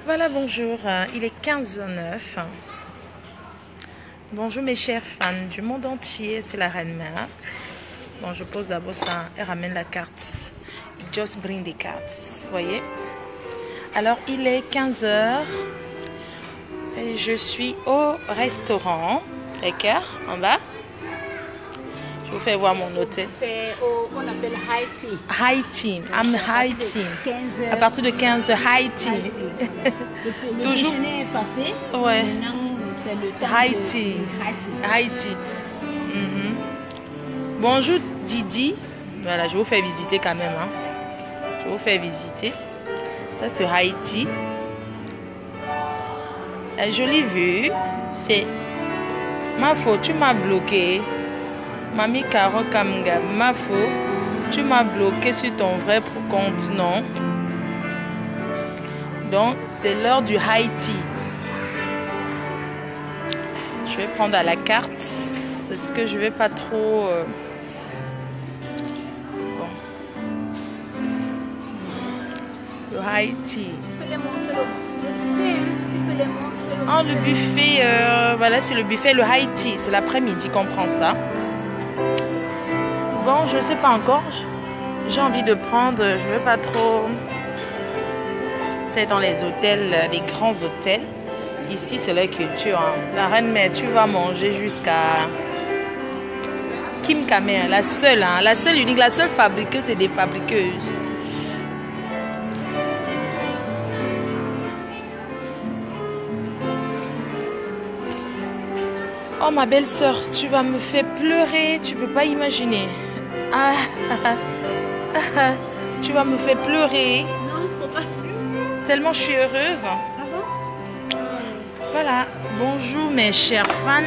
Voilà, bonjour, il est 15h09. Bonjour mes chers fans du monde entier, c'est la reine mère. Bon, je pose d'abord ça et ramène la carte. Just bring the cards, vous voyez. Alors, il est 15h et je suis au restaurant. D'accord, en bas. Je vous fais voir mon hôtel. On appelle high tea. High tea, I'm high tea. À partir de 15h, high tea. Le déjeuner est passé. Ouais. Maintenant, c'est le temps High de tea. high tea. High tea. Bonjour Didi. Voilà, je vous fais visiter quand même. Hein. Je vous fais visiter. Ça, c'est high tea. Un joli vue. C'est ma faute, tu m'as bloqué. Mami Caro Kamga, ma faute, tu m'as bloqué sur ton vrai compte, non? Donc, c'est l'heure du high tea. Je vais prendre à la carte. C'est ce que je vais pas trop... Bon. Le high tea. Tu peux les montrer le buffet, hein, si tu peux les montrer. Ah, le buffet, voilà, c'est le buffet, le high tea. C'est l'après-midi qu'on prend ça. Bon, je sais pas encore. J'ai envie de prendre, je veux pas trop. C'est dans les hôtels, les grands hôtels. Ici, c'est la culture. Hein. La reine mère, tu vas manger jusqu'à Kim Kamer, la seule, hein, la seule unique, la seule fabriqueuse et des fabriqueuses. Oh ma belle sœur, tu vas me faire pleurer, tu peux pas imaginer. Tu vas me faire pleurer. Non, faut pas. Tellement je suis heureuse. Ah bon? Voilà, bonjour mes chers fans.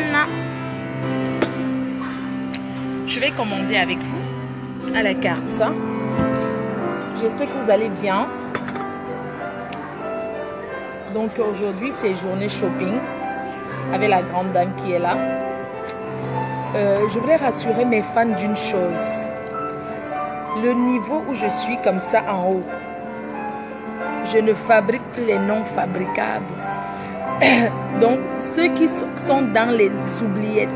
Je vais commander avec vous à la carte. J'espère que vous allez bien. Donc aujourd'hui c'est journée shopping avec la grande dame qui est là. Je voulais rassurer mes fans d'une chose. Le niveau où je suis comme ça en haut, je ne fabrique plus les non fabricables. Donc, ceux qui sont dans les oubliettes,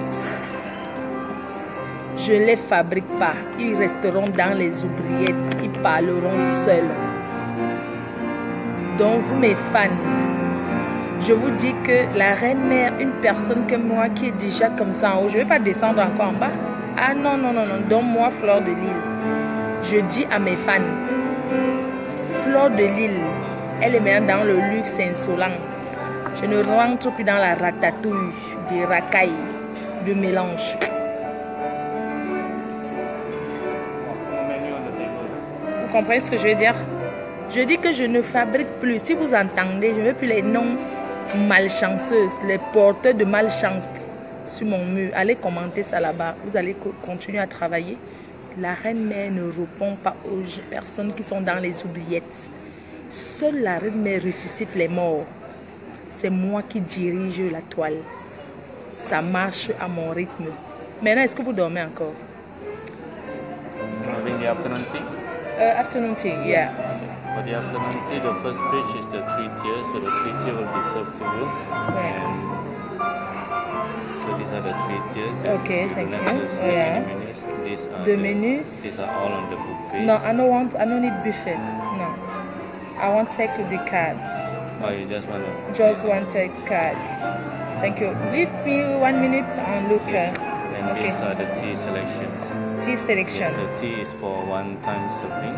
je ne les fabrique pas. Ils resteront dans les oubliettes. Ils parleront seuls. Donc, vous mes fans, je vous dis que la reine mère, une personne comme moi qui est déjà comme ça en haut, je ne vais pas descendre encore en bas. Ah non, non, non, non, donne-moi Fleur de Lille. Je dis à mes fans, Fleur de Lille, elle est maintenant dans le luxe insolent. Je ne rentre plus dans la ratatouille, des racailles, de mélange. Vous comprenez ce que je veux dire? Je dis que je ne fabrique plus. Si vous entendez, je ne veux plus les noms malchanceuses, les porteurs de malchance sur mon mur. Allez commenter ça là-bas. Vous allez continuer à travailler. La reine mère ne répond pas aux personnes qui sont dans les oubliettes. Seule la reine mère ressuscite les morts. C'est moi qui dirige la toile. Ça marche à mon rythme. Maintenant, est-ce que vous dormez encore? Having the afternoon tea? Afternoon tea, yeah. For the afternoon tea, the first page is the 3 tiers. So the 3 tier will be served to you. Yeah. And so these are the 3 tiers. Okay, thank you. Oh, yeah. These are The menus? These are all on the buffet. No, I don't need buffet. No. I want to take the cards. Oh, you just want to... Just want to take cards. Thank you. Leave me 1 minute and look. And Okay. these are the tea selections. Tea selection. Yes, the tea is for one-time serving.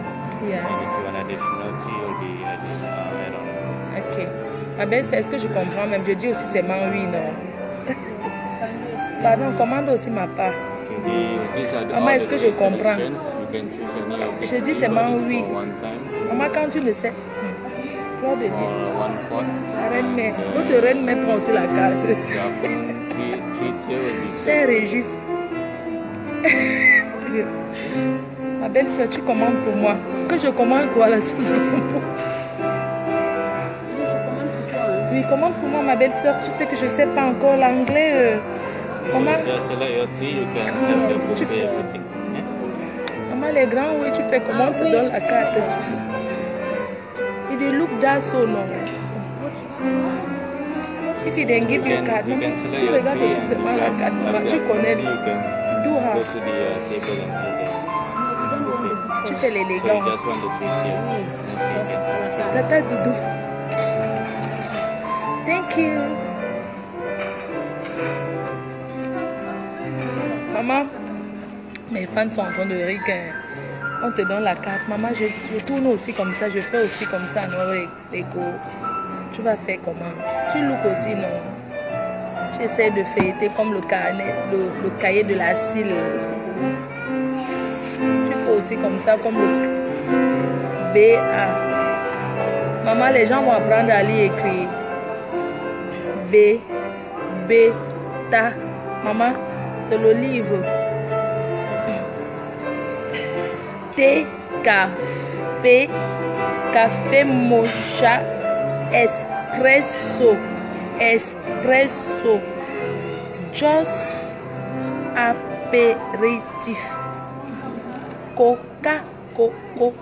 Yeah. And if you want additional tea, you'll be add on. Ok. Ma belle, est-ce que je comprends même? Je dis aussi c'est oui, non? Pardon, commande aussi ma part. These are the Maman, est-ce que je comprends? You can choose any of the Je dis tea, c'est but it's oui. for one time. Maman, quand tu le sais. Fleur de Lille. Or one pot. La reine mère. Votre reine mère prend aussi la carte. The afternoon three tier will be Saint-Régis. Ma belle soeur, tu commandes pour moi. Que je commande quoi la sauce compo? Oui, commande pour moi, ma belle soeur. Tu sais que je ne sais pas encore l'anglais. Comment? Just select your tea, you can have the tu buffet, fais- everything. Maman, les grands, oui, tu fais comment? On te donne la carte. Il dit, look that so, non? What If you didn't give you card, You maman, can select tu your regardes tree aussi and seulement la carte, maman, tu connais. you can Do go her. to the table and have it. Tu fais So you l'élégance. just want the three tier. Okay. Tata Doudou. Thank you. Maman, mes fans sont en train de rire. On te donne la carte. Maman, je tourne aussi comme ça. Je fais aussi comme ça. Non, les go. Tu vas faire comment? Tu look aussi, non? Tu essaies de feuilleter comme le cahier de la cile. Tu fais aussi comme ça, comme le B-A. Maman, les gens vont apprendre à lire et écrire. B, ta. Maman, c'est le livre. T, café, café mocha, espresso, just apéritif, coca, coco,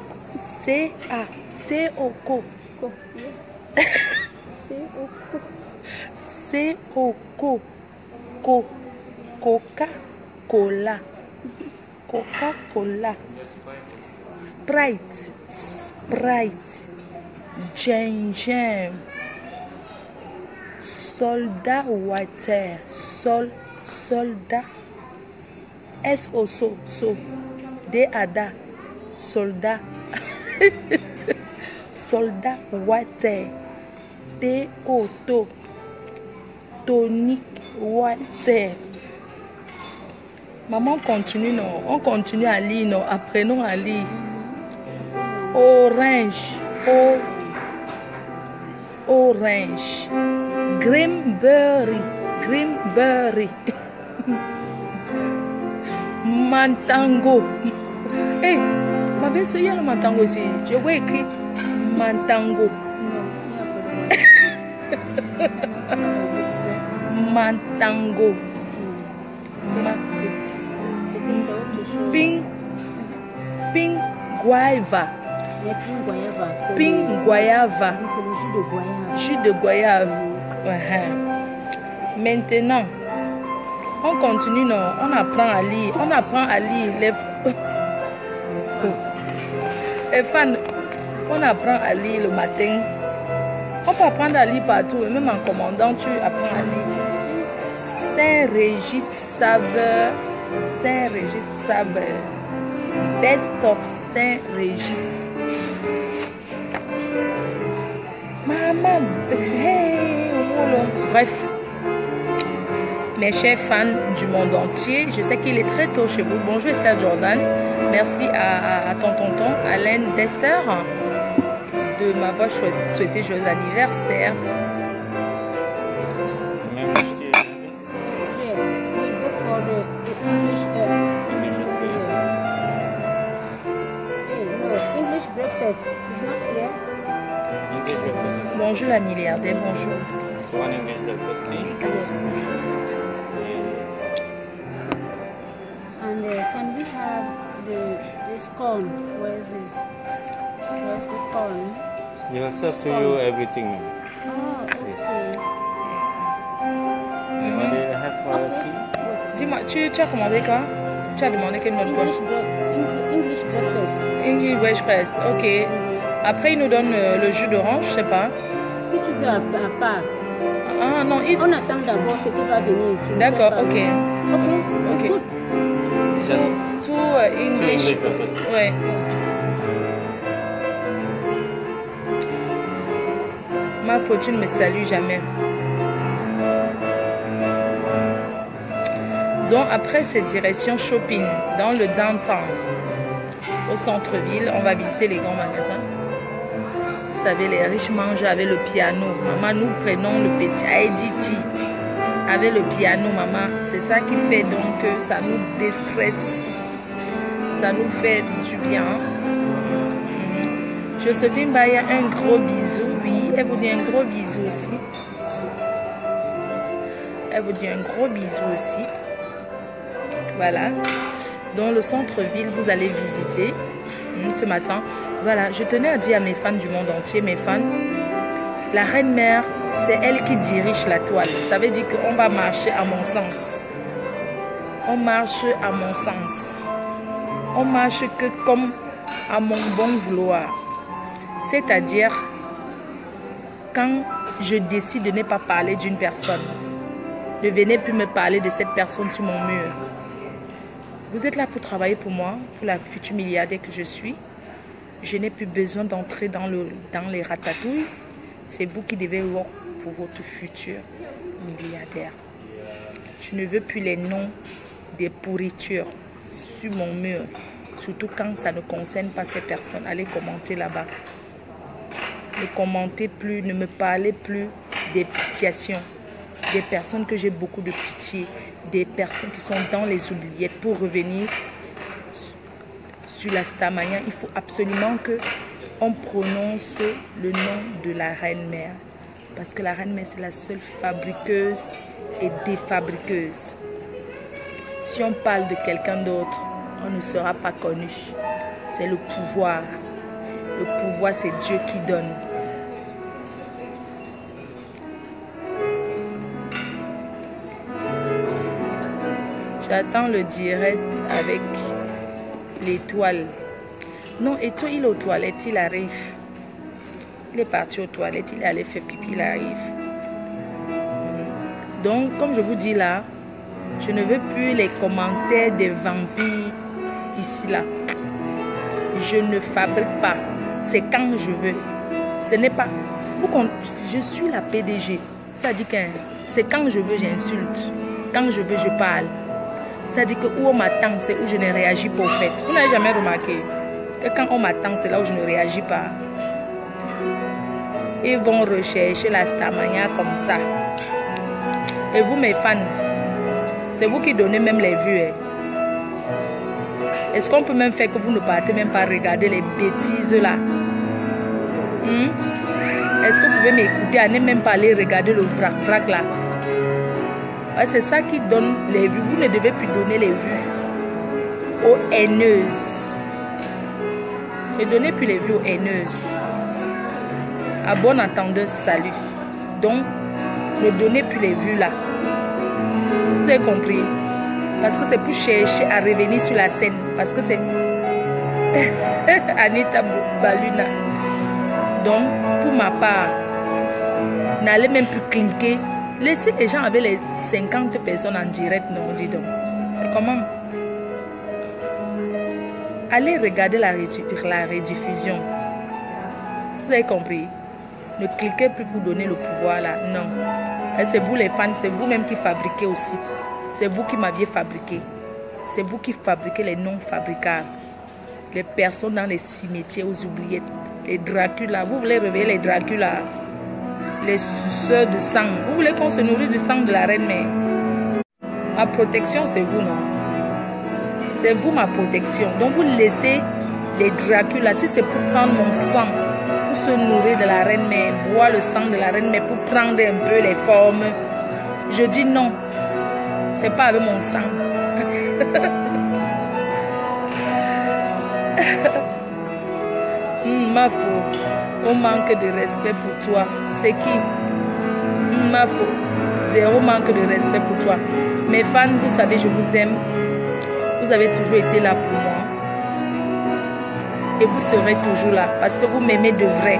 C-A, C-O-Co. C-O-Co, Coca-Cola, Coca-Cola, Sprite, Gingembre, Soldat Water, Soldat, S-O-So, D-A-D-A, Soldat, Soldat Water, T-O-To, Tonic Water. Maman, continue, non? On continue à lire, non? Apprenons à lire. Orange, orange. Greenberry, Mantango. Hey, ma belle soeur, il y a le mantango ici. Je vois écrit mantango. Mantango. Pink guayava. Pink guayava. C'est le jus de guayave. Jus de guayave. Maintenant, on continue, non? On apprend à lire. On apprend à lire. Les fans, on apprend à lire le matin. On peut apprendre à lire partout. Et même en commandant, tu apprends à lire. Saint-Régis Saveur. Saint-Régis Saveur. Best of Saint-Régis. Maman, hey, bref, mes chers fans du monde entier, je sais qu'il est très tôt chez vous. Bonjour Esther Jordan, merci à ton tonton Alain Dester de m'avoir souhaité joyeux anniversaire. English breakfast is not here. English breakfast. Bonjour la milliardaire, bonjour. One English breakfast tea. And can we have this corn? Where is this? Where's the corn? They'll serve to you everything, ma'am. Oh, okay. What do you have for tea? Dis-moi, tu as commandé quoi? Tu as demandé quel notre English breakfast. English breakfast, ok. Après, il nous donne le jus d'orange, je sais pas. Si tu veux à part. Ah non, il... On attend d'abord ce qui va venir. D'accord, ok. It's good. Just Tout English. English breakfast. Ouais. Ma fortune me salue jamais. Donc après cette direction shopping dans le downtown, au centre-ville, on va visiter les grands magasins. Vous savez, les riches mangent avec le piano. Maman, nous prenons le petit IDT avec le piano, maman. C'est ça qui fait donc que ça nous déstresse. Ça nous fait du bien. Josephine Baya, un gros bisou. Oui, elle vous dit un gros bisou aussi. Elle vous dit un gros bisou aussi. Voilà. Dans le centre-ville, vous allez visiter ce matin. Voilà, je tenais à dire à mes fans du monde entier, mes fans, La reine-mère, c'est elle qui dirige la toile. Ça veut dire qu'on va marcher à mon sens. On marche à mon sens. On marche que comme à mon bon vouloir. C'est-à-dire, quand je décide de ne pas parler d'une personne, ne venez plus me parler de cette personne sur mon mur. Vous êtes là pour travailler pour moi, pour la future milliardaire que je suis. Je n'ai plus besoin d'entrer dans les ratatouilles. C'est vous qui devez work pour votre futur milliardaire. Je ne veux plus les noms des pourritures sur mon mur. Surtout quand ça ne concerne pas ces personnes. Allez commenter là-bas. Ne commentez plus, ne me parlez plus des pitiations. Des personnes que j'ai beaucoup de pitié. Des personnes qui sont dans les oubliettes. Pour revenir sur la Starmania, il faut absolument qu'on prononce le nom de la reine-mère. Parce que la reine-mère, c'est la seule fabriqueuse et défabriqueuse. Si on parle de quelqu'un d'autre, on ne sera pas connu. C'est le pouvoir. Le pouvoir, c'est Dieu qui donne. J'attends le direct avec l'étoile. Non, Eto, il est aux toilettes, il arrive. Il est parti aux toilettes, il est allé faire pipi, il arrive. Donc, comme je vous dis là, je ne veux plus les commentaires des vampires ici, là. Je ne fabrique pas. C'est quand je veux. Ce n'est pas... Je suis la PDG. Ça dit que c'est quand je veux, j'insulte. Quand je veux, je parle. Ça dit que où on m'attend, c'est où je ne réagis pas au fait. Vous n'avez jamais remarqué que quand on m'attend, c'est là où je ne réagis pas. Ils vont rechercher la Starmania comme ça. Et vous, mes fans, c'est vous qui donnez même les vues. Hein. Est-ce qu'on peut même faire que vous ne partez même pas regarder les bêtises là? Est-ce que vous pouvez m'écouter à ne même pas aller regarder le vrac là? Ouais, c'est ça qui donne les vues. Vous ne devez plus donner les vues aux haineuses. Ne donnez plus les vues aux haineuses. À bon entendeur, salut. Donc, ne donnez plus les vues là. Vous avez compris? Parce que c'est pour chercher à revenir sur la scène. Parce que c'est Anita Baluna. Donc, pour ma part, n'allez même plus cliquer. Laissez les gens avec les 50 personnes en direct, non, dis donc. C'est comment? Allez regarder la rediffusion. Vous avez compris? Ne cliquez plus pour donner le pouvoir là. Non. C'est vous les fans, c'est vous-même qui fabriquez aussi. C'est vous qui m'aviez fabriqué. C'est vous qui fabriquez les non fabricables. Les personnes dans les cimetières aux oubliettes. Les Dracula. Vous voulez réveiller les Dracula? Les suceurs de sang. Vous voulez qu'on se nourrisse du sang de la reine-mère? Ma protection, c'est vous, non? C'est vous ma protection. Donc vous laissez les Dracula. Si c'est pour prendre mon sang, pour se nourrir de la reine-mère, boire le sang de la reine-mère, pour prendre un peu les formes, je dis non. C'est pas avec mon sang. Ma faute. On manque de respect pour toi. C'est qui? Ma faute. Zéro manque de respect pour toi. Mes fans, vous savez, je vous aime. Vous avez toujours été là pour moi. Et vous serez toujours là. Parce que vous m'aimez de vrai.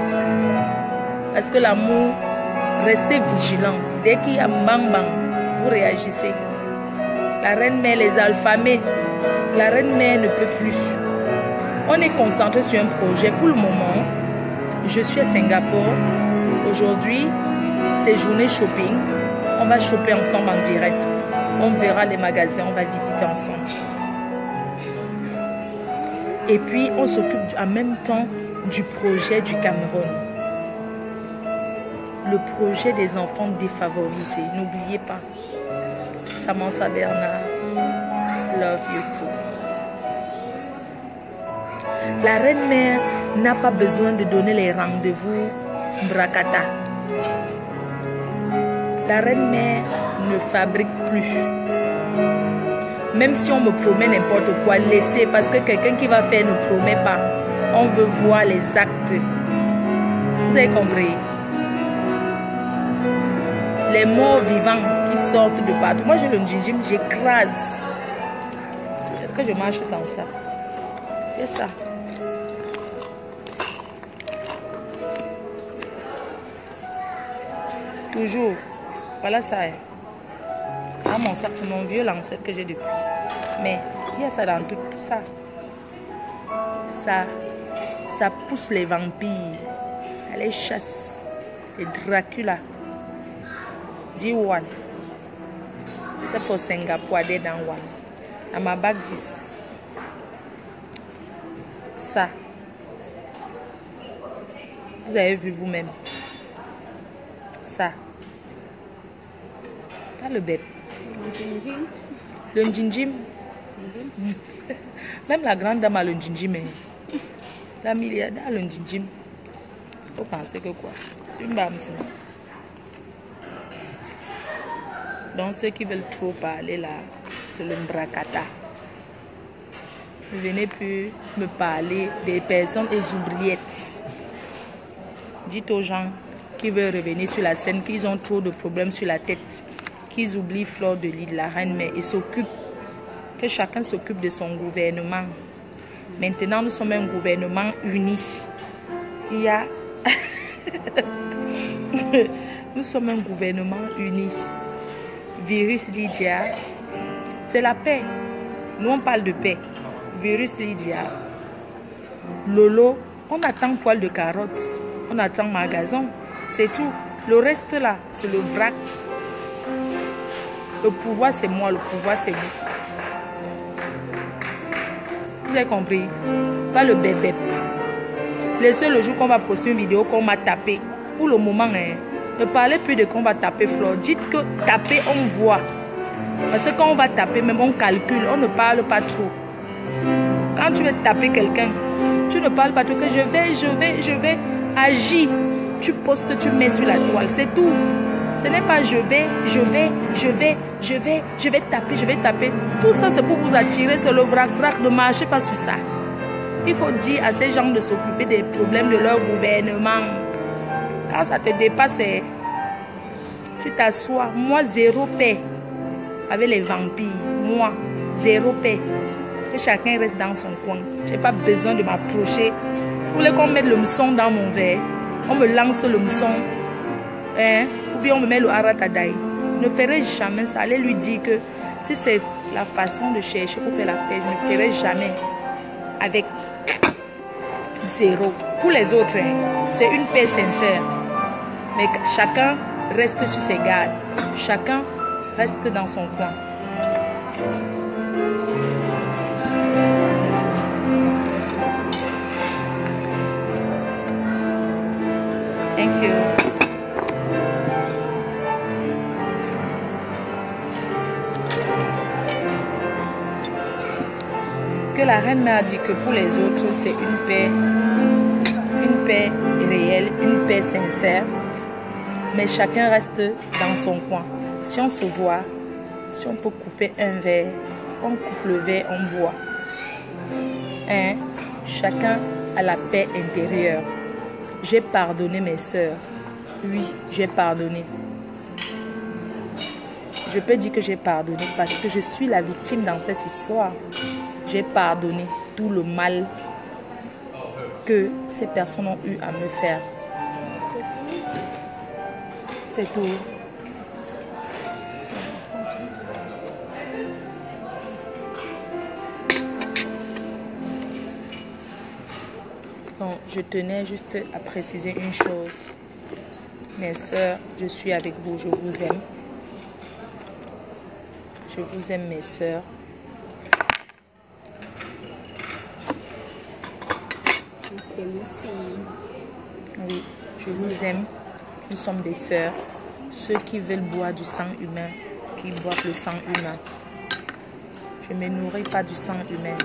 Parce que l'amour, restez vigilant. Dès qu'il y a bang bang, vous réagissez. La reine-mère, les alphamés. La reine-mère ne peut plus. On est concentré sur un projet. Pour le moment, je suis à Singapour. Aujourd'hui, c'est journée shopping. On va shopper ensemble en direct. On verra les magasins, on va visiter ensemble. Et puis, on s'occupe en même temps du projet du Cameroun. Le projet des enfants défavorisés. N'oubliez pas. Samantha Bernard, love you too. La reine-mère n'a pas besoin de donner les rendez-vous Brakata. La reine-mère ne fabrique plus. Même si on me promet n'importe quoi, laissez, parce que quelqu'un qui va faire ne promet pas. On veut voir les actes. Vous avez compris? les morts vivants qui sortent de partout. Moi, j'ai le gingembre, j'écrase. Est-ce que je marche sans ça? C'est ça. Toujours. Voilà ça. Ah, mon sac, c'est mon vieux lancette que j'ai depuis. Mais il y a ça dans tout ça. Ça pousse les vampires. Ça les chasse. Les Dracula. D1. C'est pour Singapour, des dans one. Dans ma bague 10. Ça. Vous avez vu vous-même. Ça. Pas le bébé. Le gingembre. Même la grande dame a le gingembre. La milliardaire a le gingembre. Vous pensez que quoi? C'est une bâme. Donc ceux qui veulent trop parler là, c'est le bracata. Ne venez plus me parler des personnes aux oubliettes. Dites aux gens qui veulent revenir sur la scène qu'ils ont trop de problèmes sur la tête, qu'ils oublient Fleur de Lys, la reine-mère, et s'occupent, que chacun s'occupe de son gouvernement. Maintenant, nous sommes un gouvernement uni. Il y a... Nous sommes un gouvernement uni. Virus Lydia, c'est la paix. Nous, on parle de paix. Virus Lydia. Lolo, on attend poil de carotte. On attend magasin. C'est tout. Le reste là, c'est le vrac. Le pouvoir, c'est moi. Le pouvoir, c'est vous. Vous avez compris? Pas le bébé. Laissez le jour qu'on va poster une vidéo qu'on m'a tapé. Pour le moment, hein, ne parlez plus de qu'on va taper Flore. Dites que taper, on voit. Parce que quand on va taper, même on calcule. On ne parle pas trop. Quand tu veux taper quelqu'un, tu ne parles pas trop. Que je vais agir. Tu postes, tu mets sur la toile. C'est tout. Ce n'est pas je vais taper. Tout ça, c'est pour vous attirer sur le vrac. Ne marchez pas sur ça. Il faut dire à ces gens de s'occuper des problèmes de leur gouvernement. Quand ça te dépasse, tu t'assois. Moi, zéro paix avec les vampires. Moi, zéro paix. Que chacun reste dans son coin. Je n'ai pas besoin de m'approcher. Vous voulez qu'on mette le mousson dans mon verre? On me lance le mousson. Hein? Ou bien on me met le haratadaï. Je ne ferai jamais ça. Allez lui dire que si c'est la façon de chercher pour faire la paix, je ne ferai jamais avec zéro. Pour les autres, hein, c'est une paix sincère. Mais chacun reste sur ses gardes. Chacun reste dans son coin. Thank you. Que la reine m'a dit que pour les autres, c'est une paix réelle, une paix sincère. Mais chacun reste dans son coin. Si on se voit, si on peut couper un verre, on coupe le verre, on boit. Hein? Chacun a la paix intérieure. J'ai pardonné mes sœurs. Oui, j'ai pardonné. Je peux dire que j'ai pardonné parce que je suis la victime dans cette histoire. J'ai pardonné tout le mal que ces personnes ont eu à me faire. C'est tout. Donc, je tenais juste à préciser une chose. Mes sœurs, je suis avec vous, je vous aime. Je vous aime, mes sœurs. Merci. Oui, je vous aime. Nous sommes des sœurs. Ceux qui veulent boire du sang humain, qui boivent le sang humain. Je ne me nourris pas du sang humain.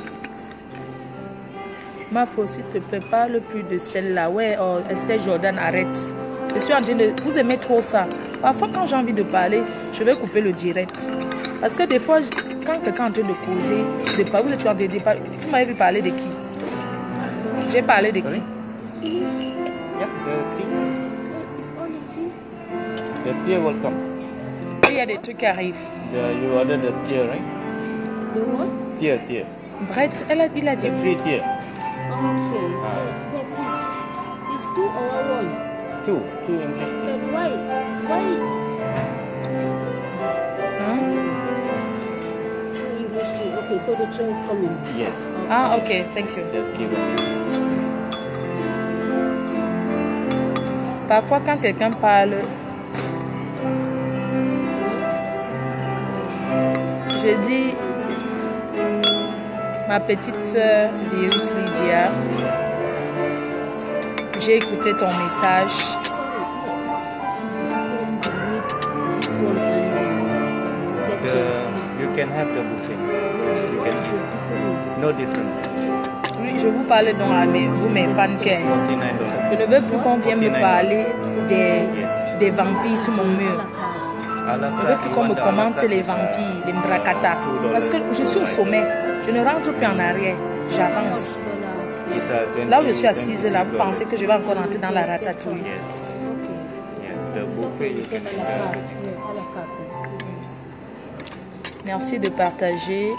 Ma fille, s'il te plaît, parle plus de celle-là. Ouais, oh, essaie Jordan, arrête. Je suis en train de... Vous aimez trop ça. Parfois, quand j'ai envie de parler, je vais couper le direct. Parce que des fois, quand quelqu'un est en train de causer, vous êtes en train de dire... Vous m'avez vu parler de qui? J'ai parlé de qui? Yeah, the tea. It's only tea. The tea will come. Il y a des trucs qui arrivent. You order the tier, right? The what? Tier. Brett, il a dit. The 3 tier. Okay. Ah, But it's two or one? two English tier. But why? Hein? English tea. Okay, so the train is coming. Yes. Ah, ok, thank you. Just give it. Parfois, quand quelqu'un parle, je dis, ma petite sœur Virus Lydia, j'ai écouté ton message. Sorry, this one and You can have the buffet. You can eat. No difference. Oui, je vous parle donc à vous, mes fans. $49. Je ne veux plus qu'on vienne me parler des vampires sur mon mur. À la Je ne veux plus qu'on me commente les vampires, les mbrakata. Parce que je suis au sommet. Je ne rentre plus en arrière. J'avance. Là où je suis assise, là, vous pensez que je vais encore entrer dans la ratatouille. Yes. Yeah, the buffet you can have. Merci de partager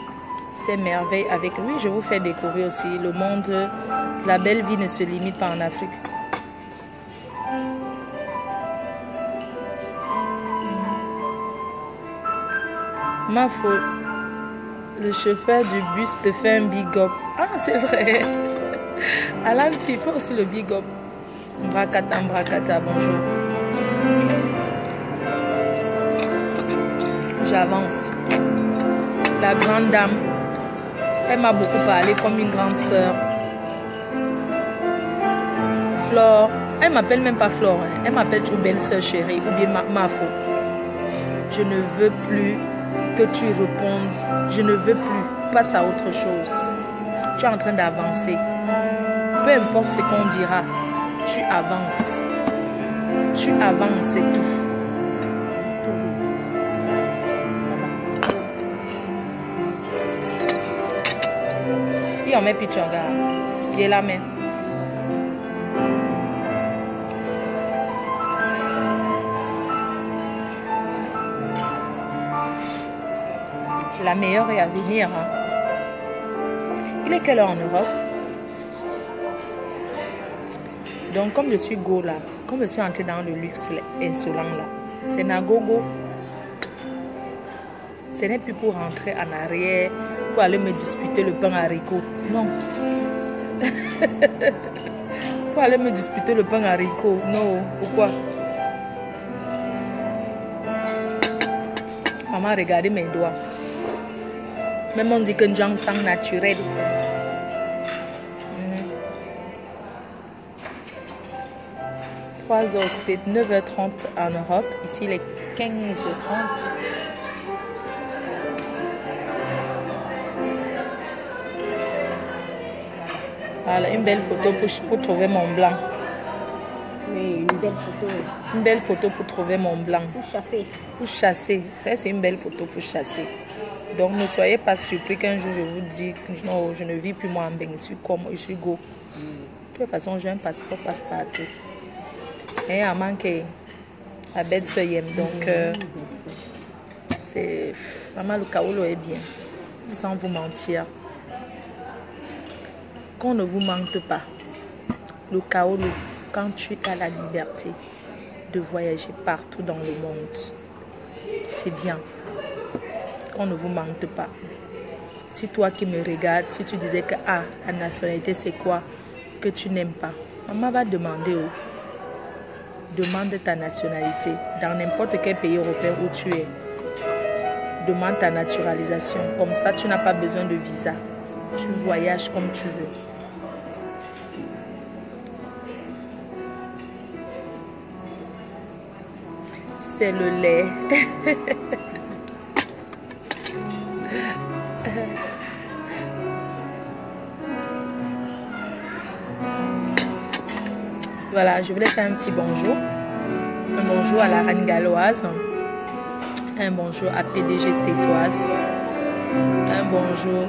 ces merveilles avec nous. Oui, je vous fais découvrir aussi le monde. La belle vie ne se limite pas en Afrique. Ma faute. Le chauffeur du bus te fait un big up. Ah, c'est vrai. Alan Fifa aussi le big up. Mbrakata, bonjour. J'avance. La grande dame, elle m'a beaucoup parlé comme une grande sœur. Flore, elle m'appelle même pas Flore, hein. Elle m'appelle toujours belle sœur chérie ou bien ma faute. Je ne veux plus que tu répondes. Je ne veux plus. Passe à autre chose. Tu es en train d'avancer. Peu importe ce qu'on dira, tu avances. Tu avances, c'est tout. Et on met pichonga. Il est là même. La meilleure est à venir. Hein. Il est quelle heure en Europe? Donc, comme je suis go là, comme je suis entrée dans le luxe insolent là, c'est Nagogo. Ce n'est plus pour rentrer en arrière, pour aller me disputer le pain haricot. Non. Pour aller me disputer le pain haricot. Non. Pourquoi? Maman, regardez mes doigts. Même on dit que Njang sang naturel. 3h, c'était 9h30 en Europe. Ici, il est 15h30. Voilà, une belle photo pour trouver mon blanc. Mais une belle photo. Une belle photo pour trouver mon blanc. Pour chasser. Pour chasser. Ça, c'est une belle photo pour chasser. Donc, ne soyez pas surpris qu'un jour, je vous dis que non, je ne vis plus moi en Bénin. Je suis comme, je suis go. De toute façon, j'ai un passeport passe-partout. Et à manquer, la belle soyem. Donc, c'est... Maman, le kaolo est bien. Sans vous mentir. Qu'on ne vous mente pas. Le kaolo, quand tu as la liberté de voyager partout dans le monde, c'est bien. Qu'on ne vous mente pas. Si toi qui me regardes, si tu disais que la nationalité c'est quoi que tu n'aimes pas, maman va demander demande ta nationalité dans n'importe quel pays européen où tu es. Demande ta naturalisation. Comme ça, tu n'as pas besoin de visa. Tu voyages comme tu veux. C'est le lait. Voilà, je voulais faire un petit bonjour. Un bonjour à la reine galloise. Un bonjour à PDG Stétoise. Un bonjour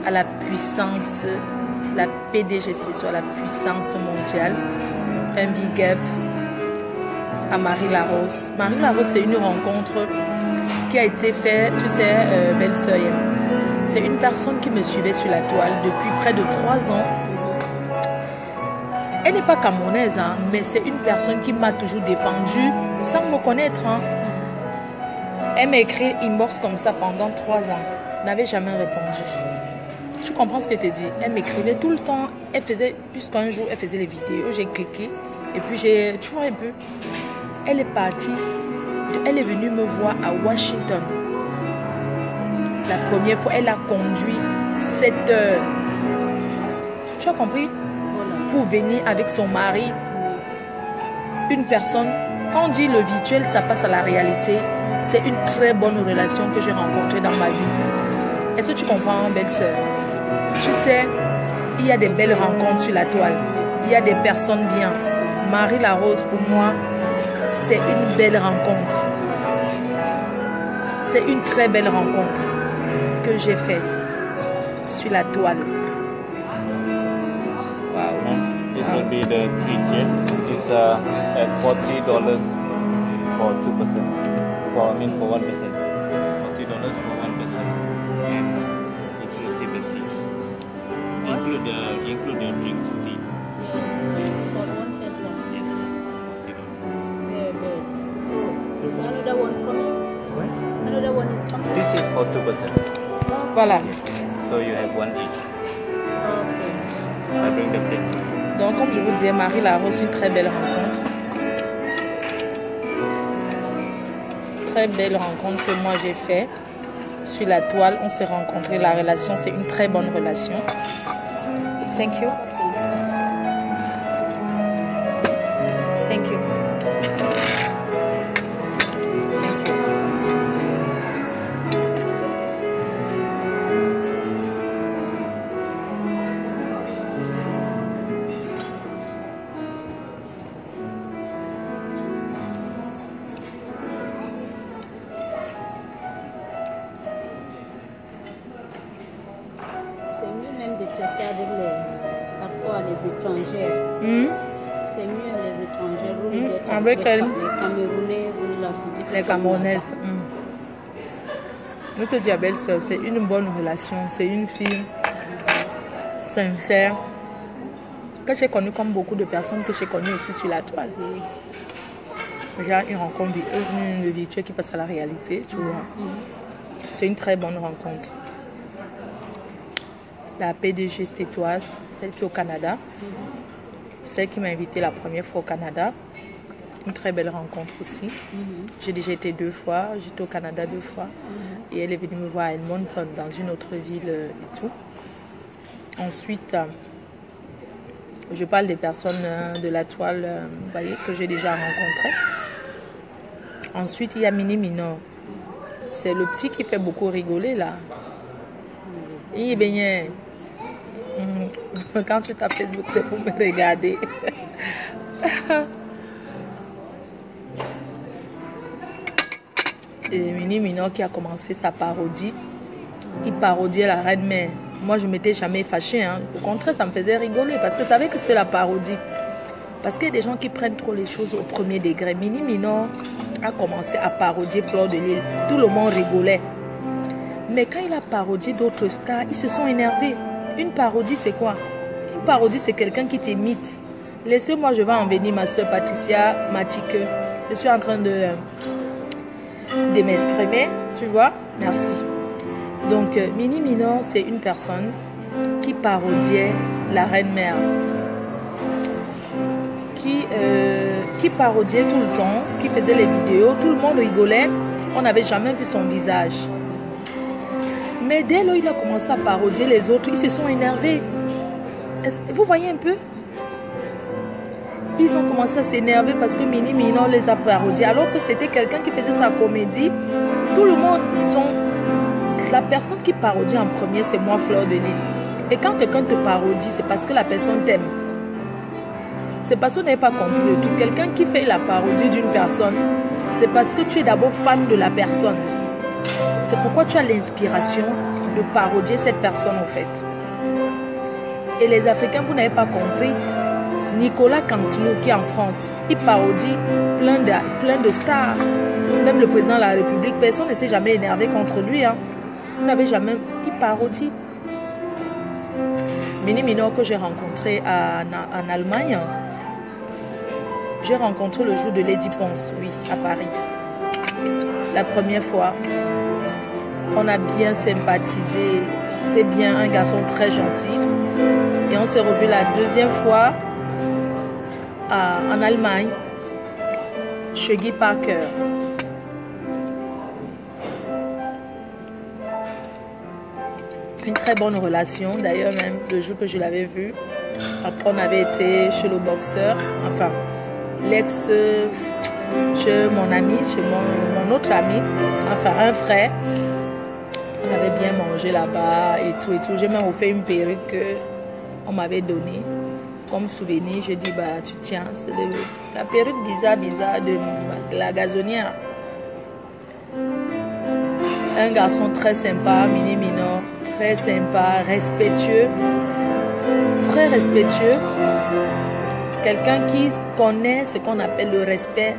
à la puissance, la PDG Stétoise, la puissance mondiale. Un big up à Marie Larose. Marie Larose, c'est une rencontre qui a été fait, tu sais, belle-sœur. C'est une personne qui me suivait sur la toile depuis près de 3 ans. Elle n'est pas camerounaise, hein, mais c'est une personne qui m'a toujours défendue sans me connaître. Hein. Elle m'a écrit inbox comme ça pendant 3 ans. N'avait jamais répondu. Tu comprends ce que je te dis? Elle m'écrivait tout le temps. Elle faisait, jusqu'un jour, elle faisait les vidéos. J'ai cliqué. Et puis, tu vois un peu. Elle est partie. Elle est venue me voir à Washington. La première fois, elle a conduit 7 heures. Tu as compris? Pour venir avec son mari. Une personne. Quand on dit le virtuel, ça passe à la réalité. C'est une très bonne relation que j'ai rencontrée dans ma vie. Est-ce que tu comprends, belle-sœur? Tu sais, il y a des belles rencontres sur la toile. Il y a des personnes bien. Marie Larose, pour moi, c'est une belle rencontre. C'est une très belle rencontre que j'ai faite sur la toile. Wow. This will be the 3 It's at $40 for 2%. For 1%. $40 for 1%. And inclusive the tea. Include the drinks tea. For 1%. Yes. $40. Yeah, good. So, is another one coming? What? Another one is coming? This is for 2%. Voilà. So you have 1 each. Okay. I bring the plates. Donc, comme je vous disais, Marie Larose, une très belle rencontre. Très belle rencontre que moi j'ai fait sur la toile. On s'est rencontrés. La relation, c'est une très bonne relation. Thank you. Thank you. Thank you. C'est mieux même de traiter avec parfois les étrangers. C'est mieux les étrangers. Avec les elle. Camerounaises ou là, c'est Les Camerounaises. Je te dis, à belle-sœur, c'est une bonne relation. C'est une fille sincère que j'ai connue comme beaucoup de personnes que j'ai connues aussi sur la toile. J'ai une rencontre virtuelle qui passe à la réalité, tu vois. C'est une très bonne rencontre. La PDG stétoise, celle qui est au Canada, celle qui m'a invitée la première fois au Canada. Une très belle rencontre aussi. J'ai déjà été 2 fois, j'étais au Canada 2 fois. Et elle est venue me voir à Edmonton, dans une autre ville et tout. Ensuite, je parle des personnes de la toile voyez, que j'ai déjà rencontrées. Ensuite, il y a Mini Minor. C'est le petit qui fait beaucoup rigoler là. Il est bien. Quand tu tapes Facebook, c'est pour me regarder. Et Mini Minor qui a commencé sa parodie. Il parodiait la reine-mère. Moi, je ne m'étais jamais fâchée. Hein. Au contraire, ça me faisait rigoler parce que je savais que c'était la parodie. Parce qu'il y a des gens qui prennent trop les choses au premier degré. Mini Minor a commencé à parodier Fleur de Lille. Tout le monde rigolait. Mais quand il a parodié d'autres stars, ils se sont énervés. Une parodie, c'est quoi? Une parodie, c'est quelqu'un qui t'imite. Laissez-moi, je vais en venir, ma soeur Patricia Matique. Je suis en train de m'exprimer, tu vois? Merci. Donc, Mini Minor, c'est une personne qui parodiait la reine-mère. Qui parodiait tout le temps, qui faisait les vidéos. Tout le monde rigolait. On n'avait jamais vu son visage. Mais dès lors il a commencé à parodier les autres, ils se sont énervés. Vous voyez un peu? Ils ont commencé à s'énerver parce que Mini Minor les a parodiés. Alors que c'était quelqu'un qui faisait sa comédie. Tout le monde sont... La personne qui parodie en premier, c'est moi, Fleur de Lille. Et quand quelqu'un te parodie, c'est parce que la personne t'aime. C'est parce que vous n'avez pas compris le tout. Quelqu'un qui fait la parodie d'une personne, c'est parce que tu es d'abord fan de la personne. C'est pourquoi tu as l'inspiration de parodier cette personne en fait. Et les Africains, vous n'avez pas compris. Nicolas Cantino qui est en France, il parodie plein de stars. Même le président de la République, personne ne s'est jamais énervé contre lui. Hein. Il n'avait jamais... Il parodie. Mini Minor que j'ai rencontré en Allemagne, j'ai rencontré le jour de Lady Ponce, oui, à Paris. La première fois, on a bien sympathisé. C'est bien un garçon très gentil. Et on s'est revu la deuxième fois en Allemagne, chez Guy Parker. Une très bonne relation, d'ailleurs même le jour que je l'avais vu. Après on avait été chez le boxeur, enfin l'ex, chez mon ami, chez mon autre ami, enfin un frère. On avait bien mangé là-bas et tout et tout. J'ai même offert une perruque qu'on m'avait donnée comme souvenir. J'ai dit bah tu tiens, c'est la perruque bizarre de la gazonnière. Un garçon très sympa, Mini Minor, très sympa, respectueux, très respectueux. Quelqu'un qui connaît ce qu'on appelle le respect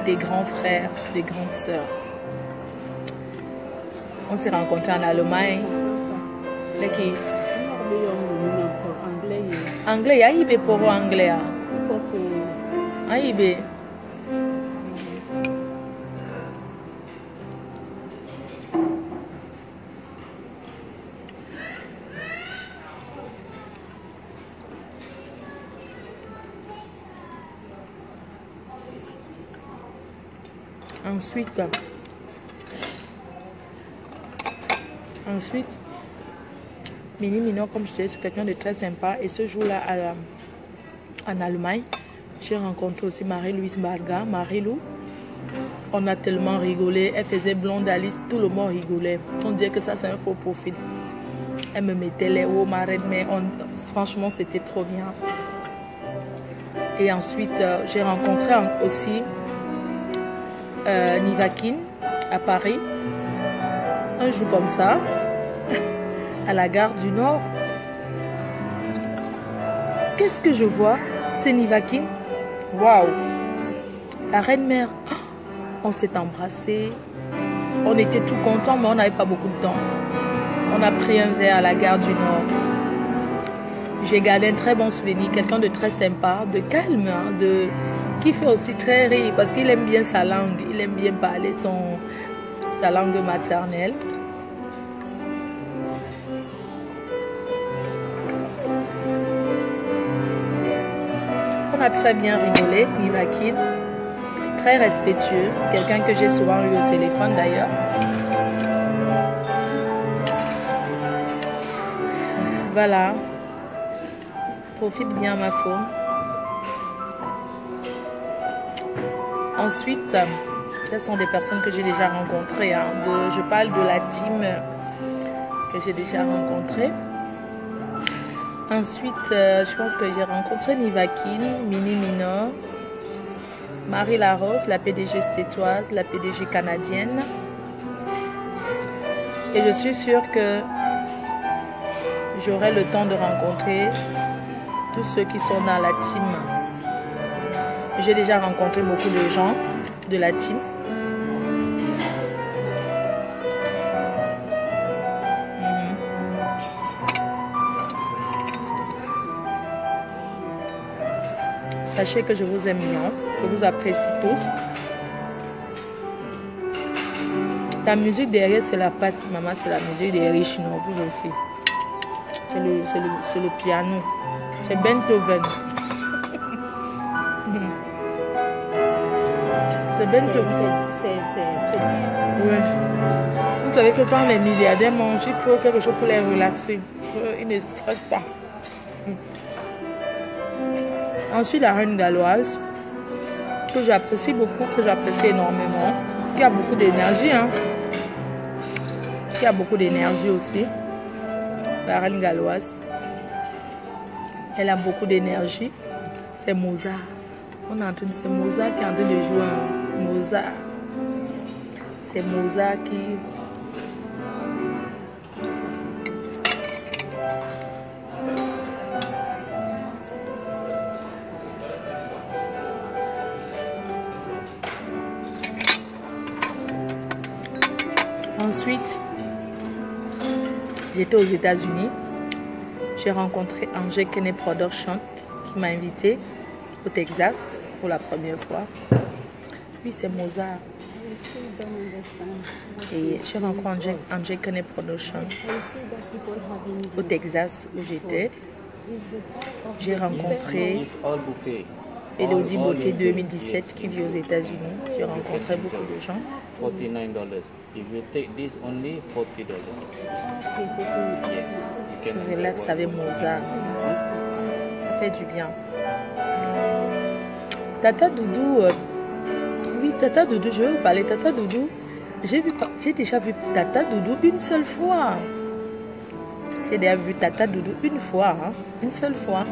des grands frères, des grandes sœurs. On s'est rencontrés en Allemagne. Qui anglais, aïe pour anglais. Aïe. Ensuite, Mini Minor, comme je disais, c'est quelqu'un de très sympa. Et ce jour-là, en Allemagne, j'ai rencontré aussi Marie-Louise Barga, Marie-Lou. On a tellement rigolé. Elle faisait blonde Alice, tout le monde rigolait. On dirait que ça, c'est un faux profil. Elle me mettait les hauts marraines, mais franchement, c'était trop bien. Et ensuite, j'ai rencontré aussi Nivakin à Paris. Un jour comme ça, à la gare du Nord. Qu'est-ce que je vois? C'est Nivakin. Waouh! La reine-mère. On s'est embrassés. On était tout contents, mais on n'avait pas beaucoup de temps. On a pris un verre à la gare du Nord. J'ai gardé un très bon souvenir. Quelqu'un de très sympa, de calme, hein, qui fait aussi très rire parce qu'il aime bien sa langue. Il aime bien parler sa langue maternelle. On a très bien rigolé, Nivakin. Très respectueux. Quelqu'un que j'ai souvent eu au téléphone d'ailleurs. Voilà. Profite bien ma faune. Ensuite, ce sont des personnes que j'ai déjà rencontrées. Hein. Je parle de la team que j'ai déjà rencontrée. Ensuite, je pense que j'ai rencontré Nivakin, Mini Minor, Marie Larose, la PDG stétoise, la PDG canadienne. Et je suis sûre que j'aurai le temps de rencontrer tous ceux qui sont dans la team. J'ai déjà rencontré beaucoup de gens de la team. Sachez que je vous aime bien, je vous apprécie tous. La musique derrière, c'est la patte, maman, c'est la musique des riches, non, vous aussi. C'est le piano. C'est Beethoven. C'est Beethoven. C'est bien. Ouais. Vous savez que quand les milliardaires mangent, il faut quelque chose pour les relaxer. Ils ne stressent pas. Ensuite, la reine galloise, que j'apprécie beaucoup, que j'apprécie énormément, qui a beaucoup d'énergie, hein. Qui a beaucoup d'énergie aussi. La reine galloise. Elle a beaucoup d'énergie. C'est Mozart. C'est Mozart qui est en train de jouer un Mozart. C'est Mozart qui... Ensuite, j'étais aux États-Unis. J'ai rencontré Angel Kenney Production qui m'a invité au Texas pour la première fois. Lui, c'est Mozart. Et j'ai rencontré Angel Kenney Production au Texas où j'étais. J'ai rencontré Elodie Beauté 2017 qui vit aux États-Unis. J'ai rencontré beaucoup de gens. $49. If you take this only $40. Yes. Je relaxe avec Mozart. Ça fait du bien. Tata Doudou, oui, Tata Doudou, je vais vous parler. Tata Doudou, j'ai déjà vu Tata Doudou une seule fois. J'ai déjà vu Tata Doudou une fois, hein, une seule fois,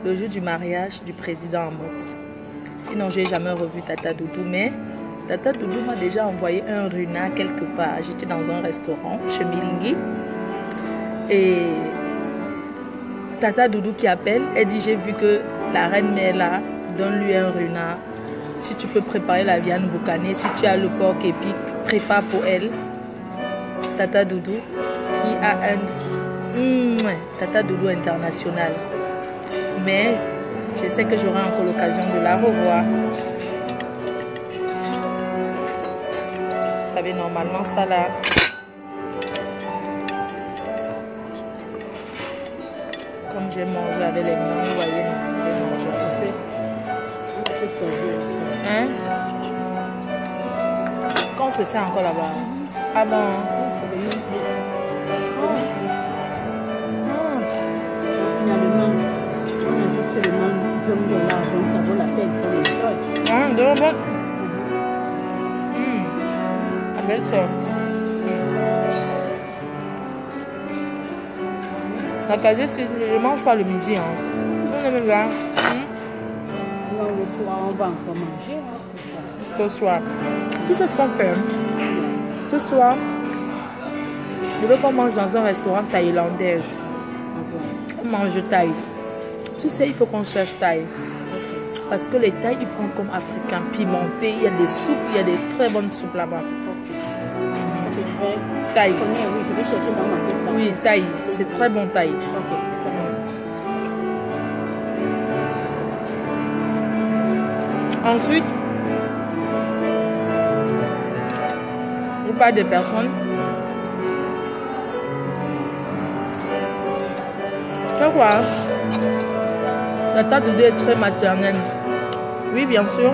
le jour du mariage du président Amotte. Sinon, je n'ai jamais revu Tata Doudou, mais Tata Doudou m'a déjà envoyé un runa quelque part. J'étais dans un restaurant chez Milingi. Et Tata Doudou qui appelle, elle dit, j'ai vu que la reine mère là, donne-lui un runa. Si tu peux préparer la viande boucanée, si tu as le porc épic, prépare pour elle. Tata Doudou qui a un Tata Doudou international. Mais je sais que j'aurai encore l'occasion de la revoir. Vous savez, normalement, ça là. Comme j'ai mangé avec les mains, vous voyez, j'ai mangé un peu. Hein? Quand on se sert encore là-bas. Ah bon? Finalement, on ajoute seulement $20, donc ça vaut la peine pour les autres. Ah, de bon. Belle ça. La cadet, je ne mange pas le midi. Hein. On aime bien. Non, le soir, on va encore manger. Hein, Ce soir. Tu sais ce qu'on fait? Ce soir, je veux qu'on mange dans un restaurant thaïlandais. On mange thaï. Tu sais, il faut qu'on cherche thaï. Parce que les thaïs, ils font comme africains, pimentés. Il y a des soupes, il y a des très bonnes soupes là-bas. Thaï. Oui, je vais chercher dans ma tête. Oui, thaï. C'est très bon thaï. Ensuite, on parle des personnes. Tu vois, la Tata Doudou est très maternelle. Oui, bien sûr.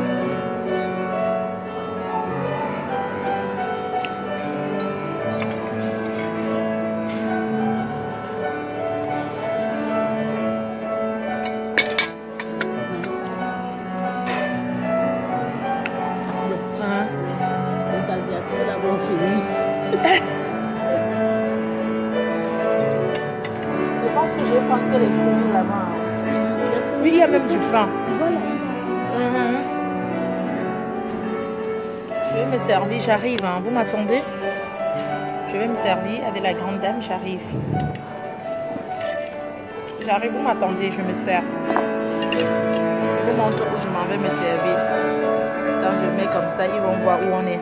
Les Asiatiques là vont finir. Je pense que je vais prendre que les fruits là-bas. Oui, il y a même du pain. Voilà. Je vais me servir, j'arrive. Hein. Vous m'attendez? Je vais me servir avec la grande dame, j'arrive. J'arrive, vous m'attendez, je me sers. Je vous montre où je m'en vais me servir. Quand je mets comme ça, ils vont voir où on est.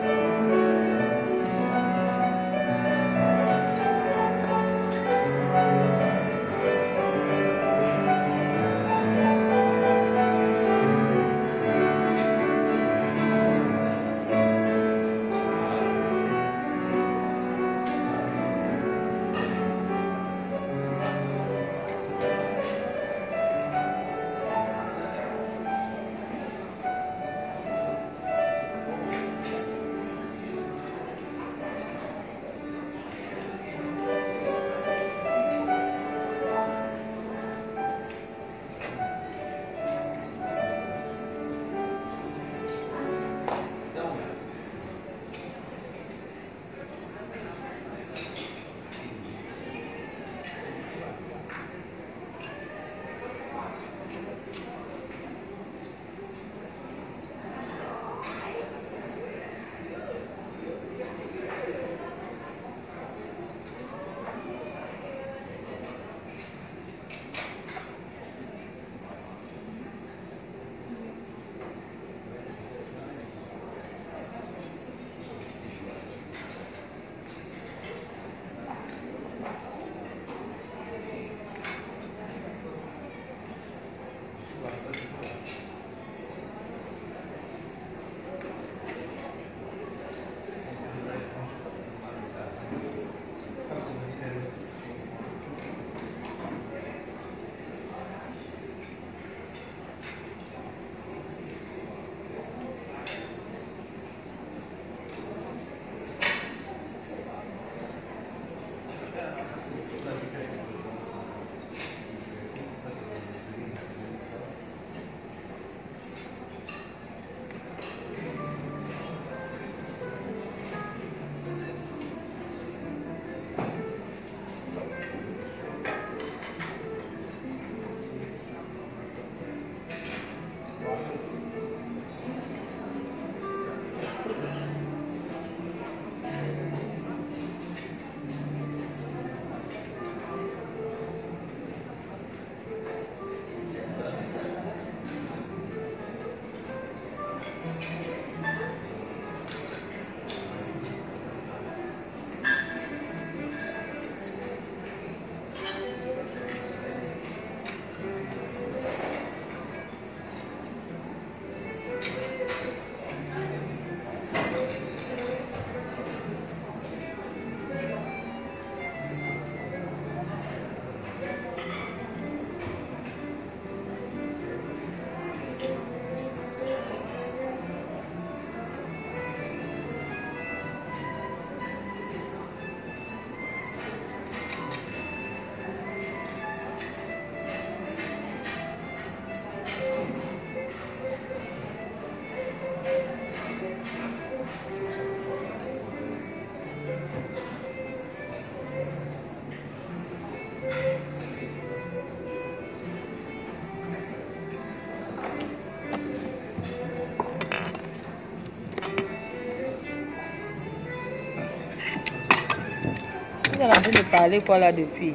Vous êtes en train de parler quoi là depuis?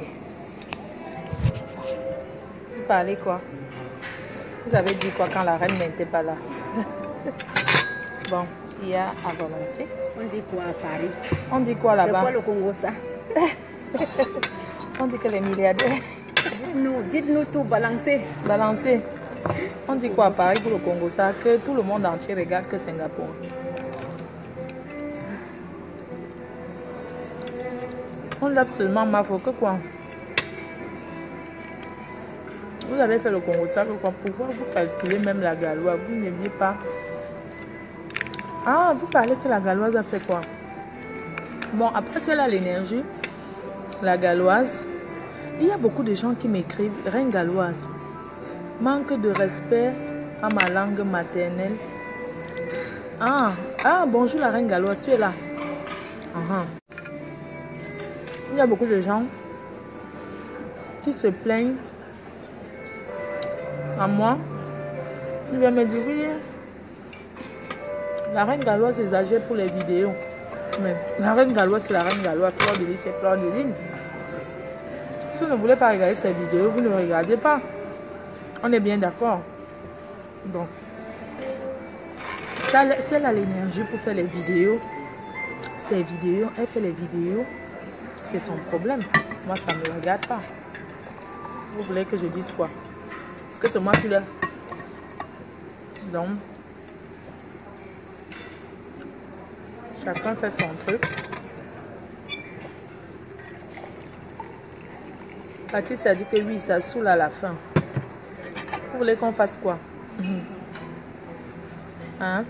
Vous parlez quoi? Vous avez dit quoi quand la reine n'était pas là? Bon, il y a à volonté. On dit quoi à Paris? On dit quoi là-bas? C'est quoi le Congo ça? On dit que les milliardaires. Dites-nous tout, balancez. Balancer. On dit quoi à Paris pour le Congo ça? Que tout le monde entier regarde que Singapour. On l'a absolument marre, faut que quoi? Vous avez fait le Congo ça, quoi? Pourquoi vous calculez même la Galoise? Vous n'aviez pas. Ah, vous parlez que la Galoise a fait quoi? Bon, après c'est là l'énergie. La Galoise. Il y a beaucoup de gens qui m'écrivent Reine Galoise. Manque de respect à ma langue maternelle. Ah, bonjour la Reine Galoise, tu es là. Il y a beaucoup de gens qui se plaignent à moi. Ils viennent me dire oui, la Reine Galoise exagère pour les vidéos. Mais la Reine Galoise, c'est la Reine Galoise. Fleur de Lys, c'est Fleur de Lys. Si vous ne voulez pas regarder ces vidéos, vous ne regardez pas. On est bien d'accord. Donc, c'est là l'énergie pour faire les vidéos. Ces vidéos, elle fait les vidéos. C'est son problème. Moi, ça ne me regarde pas. Vous voulez que je dise quoi? Est-ce que c'est moi qui l'ai? Donc, chacun fait son truc. Patrice a dit que oui, ça saoule à la fin. Vous voulez qu'on fasse quoi? Hein?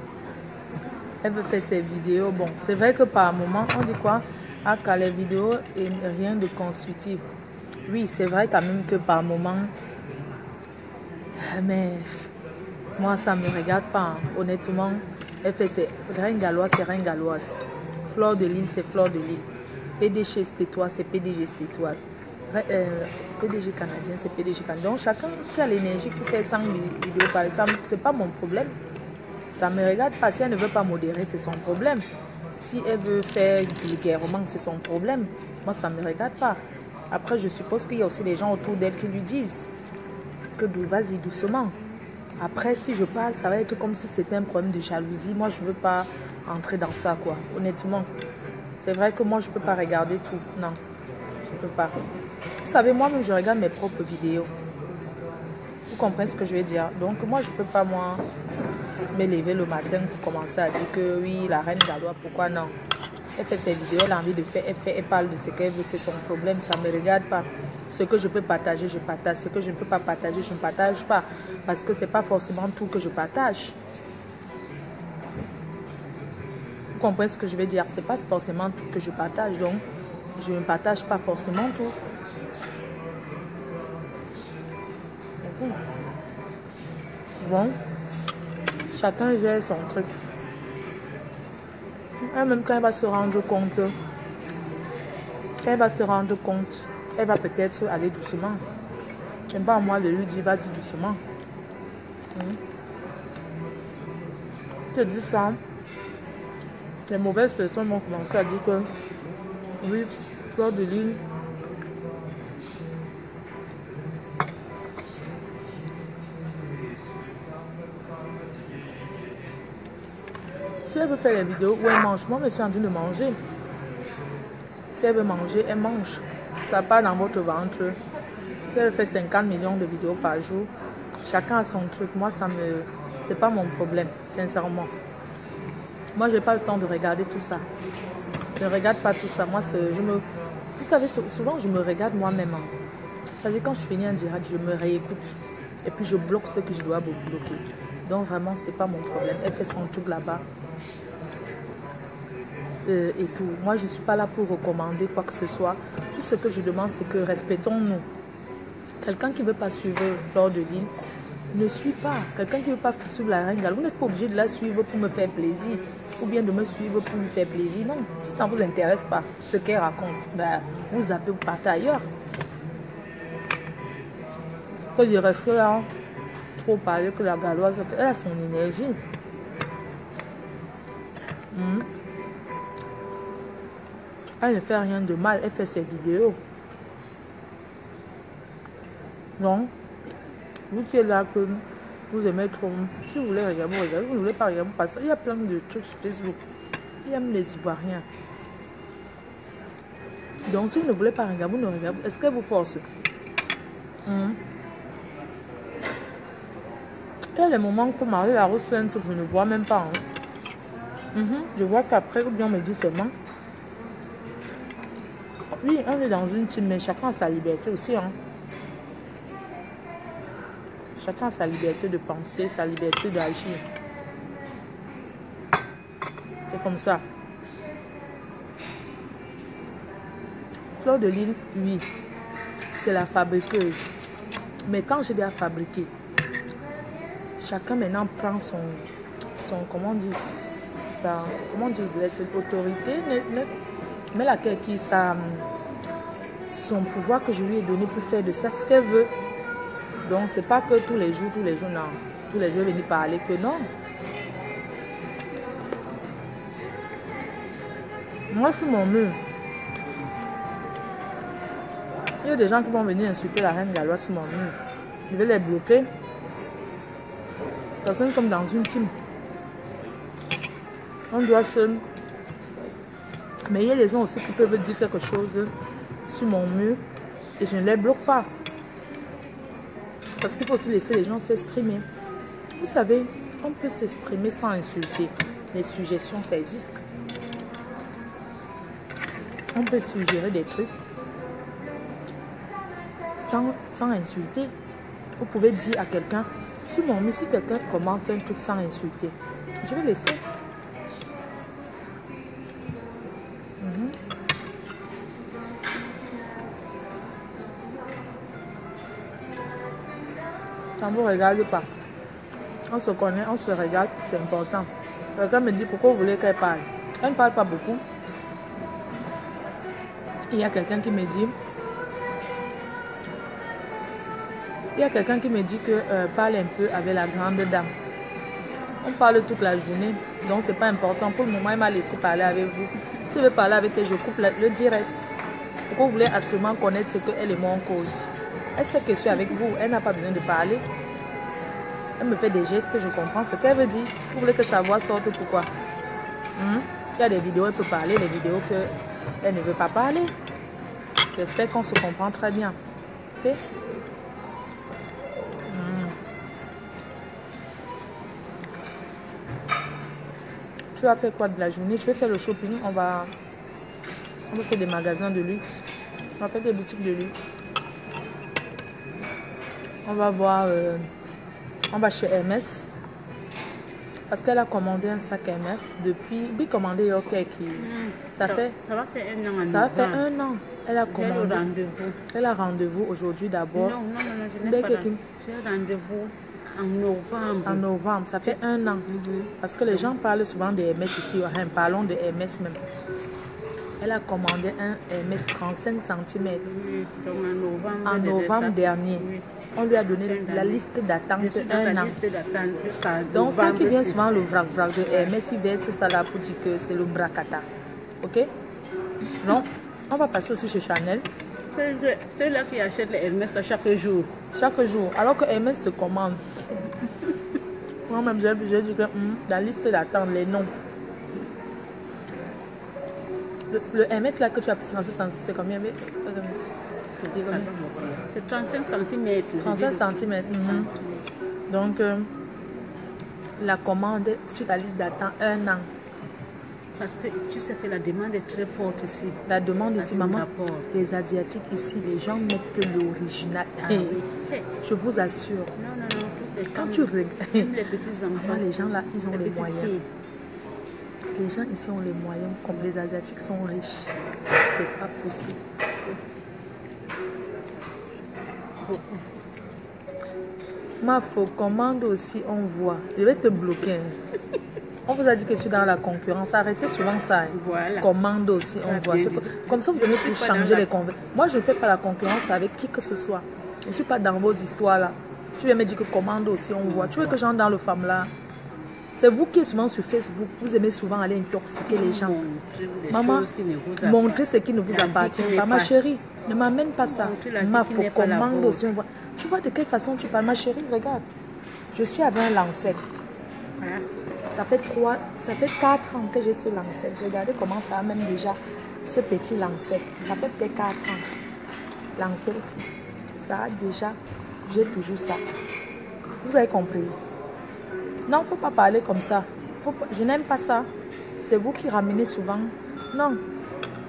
Elle veut faire ses vidéos. Bon, c'est vrai que par moment, on dit quoi? Ah, car les vidéos et rien de constructif. Oui, c'est vrai quand même que par moment. Mais moi, ça ne me regarde pas. Hein. Honnêtement, elle fait ses Reine Galoise, c'est Reine Galoise. Fleur de Lys, c'est Fleur de Lys. PDG Stétoise, c'est PDG Stétoise. PDG canadien, c'est PDG canadien. Donc, chacun qui a l'énergie qui fait 100 vidéos par exemple, c'est pas mon problème. Ça ne me regarde pas. Si elle ne veut pas modérer, c'est son problème. Si elle veut faire vulgairement, c'est son problème. Moi, ça ne me regarde pas. Après, je suppose qu'il y a aussi des gens autour d'elle qui lui disent que vas-y doucement. Après, si je parle, ça va être comme si c'était un problème de jalousie. Moi, je ne veux pas entrer dans ça, quoi. Honnêtement. C'est vrai que moi, je ne peux pas regarder tout. Non, je ne peux pas. Vous savez, moi-même, je regarde mes propres vidéos. Vous comprenez ce que je veux dire? Donc, moi, je ne peux pas, moi, me lever le matin pour commencer à dire que oui, la Reine Galoise, pourquoi non? Elle fait ses vidéos, elle a envie de faire, elle parle de ce qu'elle veut, c'est son problème, ça ne me regarde pas. Ce que je peux partager, je partage. Ce que je ne peux pas partager, je ne partage pas. Parce que ce n'est pas forcément tout que je partage. Vous comprenez ce que je veux dire? Ce n'est pas forcément tout que je partage, donc je ne partage pas forcément tout. Bon, chacun gère son truc. Et même quand elle va se rendre compte, elle va peut-être aller doucement. Et pas à moi de lui dire vas-y doucement. Je te dis ça. Les mauvaises personnes vont commencer à dire que oui, Fleur de Lys. Si elle veut faire les vidéos où elle mange, moi je suis en train de manger. Si elle veut manger, elle mange. Ça part dans votre ventre. Si elle fait 50 millions de vidéos par jour, chacun a son truc. Moi, c'est pas mon problème, sincèrement. Moi, je n'ai pas le temps de regarder tout ça. Je ne regarde pas tout ça. Moi, vous savez, souvent, je me regarde moi-même. C'est-à-dire, quand je finis un direct, je me réécoute. Et puis, je bloque ce que je dois bloquer. Donc, vraiment, ce n'est pas mon problème. Elle fait son truc là-bas. Et tout. Moi, je ne suis pas là pour recommander quoi que ce soit. Tout ce que je demande, c'est que respectons-nous. Quelqu'un qui ne veut pas suivre Fleur de Lys, ne suit pas. Quelqu'un qui ne veut pas suivre la Reine Galoise, vous n'êtes pas obligé de la suivre pour me faire plaisir. Ou bien de me suivre pour lui faire plaisir. Non, si ça ne vous intéresse pas, ce qu'elle raconte, ben, vous zappez, vous partez ailleurs. Que je reste là, trop parler que la Galoise, elle a son énergie. Elle ne fait rien de mal, elle fait ses vidéos. Donc, vous qui êtes là, que vous aimez trop, si vous voulez regarder, vous regardez. Vous ne voulez pas regarder, parce qu'il y a plein de trucs sur Facebook. Il y a même les Ivoiriens. Donc, si vous ne voulez pas regarder, vous ne regardez. Est-ce qu'elle vous force? Il y a les moments où Marie-Larousse fait un truc, je ne vois même pas. Je vois qu'après, ou bien on me dit seulement. Oui, on est dans une team, mais chacun a sa liberté aussi. Chacun a sa liberté de penser, sa liberté d'agir. C'est comme ça. Fleur de Lys, oui, c'est la fabriqueuse. Mais quand je dis à fabriquer, chacun maintenant prend son comment dire, cette autorité, mais laquelle qui son pouvoir que je lui ai donné pour faire de ça ce qu'elle veut. Donc c'est pas que tous les jours, non. Tous les jours venir parler que non. Moi je suis mon mur. Il y a des gens qui vont venir insulter la reine de la loi sur mon mur. Je vais les bloquer. Parce que nous sommes dans une team. On doit se... Mais il y a des gens aussi qui peuvent dire quelque chose sur mon mur et je ne les bloque pas. Parce qu'il faut aussi laisser les gens s'exprimer. Vous savez, on peut s'exprimer sans insulter. Les suggestions, ça existe. On peut suggérer des trucs sans insulter. Vous pouvez dire à quelqu'un, sur mon mur, si quelqu'un commente un truc sans insulter, je vais laisser. Ça ne vous regarde pas. On se connaît, on se regarde, c'est important. Quelqu'un me dit pourquoi vous voulez qu'elle parle. Elle ne parle pas beaucoup. Il y a quelqu'un qui me dit... que parle un peu avec la grande dame. On parle toute la journée, donc c'est pas important. Pour le moment, il m'a laissé parler avec vous. Si je veux parler avec elle, je coupe le direct. Pourquoi vous voulez absolument connaître ce qu'elle et moi en cause? Elle sait que je suis avec vous, elle n'a pas besoin de parler. Elle me fait des gestes, je comprends ce qu'elle veut dire. Vous voulez que sa voix sorte, pourquoi? Il y a des vidéos, elle peut parler, les vidéos qu'elle ne veut pas parler. J'espère qu'on se comprend très bien. Ok? Tu vas faire quoi de la journée? Je vais faire le shopping. On va faire des magasins de luxe. On va faire des boutiques de luxe. On va voir... on va chez Hermès. Parce qu'elle a commandé un sac Hermès depuis... Oui, commandé au cake. Ça va faire un an. Elle a commandé. Elle a rendez-vous aujourd'hui d'abord. Non, je n'ai pas. J'ai rendez-vous en novembre. En novembre, ça fait un an. Parce que les gens parlent souvent de Hermès ici. Parlons de Hermès même. Elle a commandé un Hermès 35 cm. Donc en novembre dernier. On lui a donné la liste d'attente un an. Donc ceux qui viennent souvent le vrac de Hermès, ils versent ça là pour dire que c'est le bracata. Ok? Donc, on va passer aussi chez Chanel. Ceux-là qui achètent les Hermès chaque jour. Chaque jour. Alors que Hermès se commande. Moi-même, j'ai dit que la liste d'attente, les noms. Le Hermès là que tu as pris, c'est combien? C'est 35 cm. 35 cm. Donc, la commande sur la liste d'attente un an. Parce que tu sais que la demande est très forte ici. La demande ici, maman, les Asiatiques ici, les gens mettent que l'original. Oui. Je vous assure. Non. Quand tu regardes, les petits enfants, les gens là, ils ont les moyens. Filles. Les gens ici ont les moyens, comme les Asiatiques sont riches. C'est pas possible. Ma faux commande aussi, on voit. Je vais te bloquer. On vous a dit que je suis dans la concurrence. Arrêtez souvent ça. Voilà. Commande aussi, on voit. Comme ça, vous venez tout changer les convaincre. Moi, je ne fais pas la concurrence avec qui que ce soit. Je ne suis pas dans vos histoires là. Tu viens me dire que commande aussi, on voit. Tu veux que j'entre dans le femme là? C'est vous qui êtes souvent sur Facebook. Vous aimez souvent aller intoxiquer les gens. Maman, montrez ce qui ne vous appartient pas. Ma chérie, ne m'amène pas ça. Ma faut commande aussi. Tu vois de quelle façon tu parles, ma chérie? Regarde. Je suis avec un lancette. Ça fait 4 ans que j'ai ce lancette. Regardez comment ça amène déjà ce petit lancette. Ça fait peut-être 4 ans. Lancette ici. Ça déjà, j'ai toujours ça. Vous avez compris? Non, il ne faut pas parler comme ça. Je n'aime pas ça. C'est vous qui ramenez souvent. Non,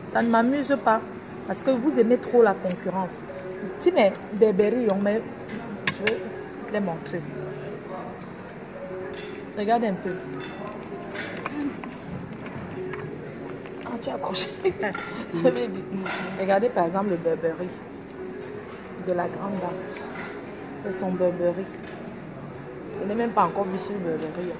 ça ne m'amuse pas. Parce que vous aimez trop la concurrence. Tu mets Burberry, je vais les montrer. Regardez un peu. Ah, tu as accroché. Regardez par exemple le Burberry de la grande dame. C'est son Burberry. Je n'ai même pas encore vu ce Burberry.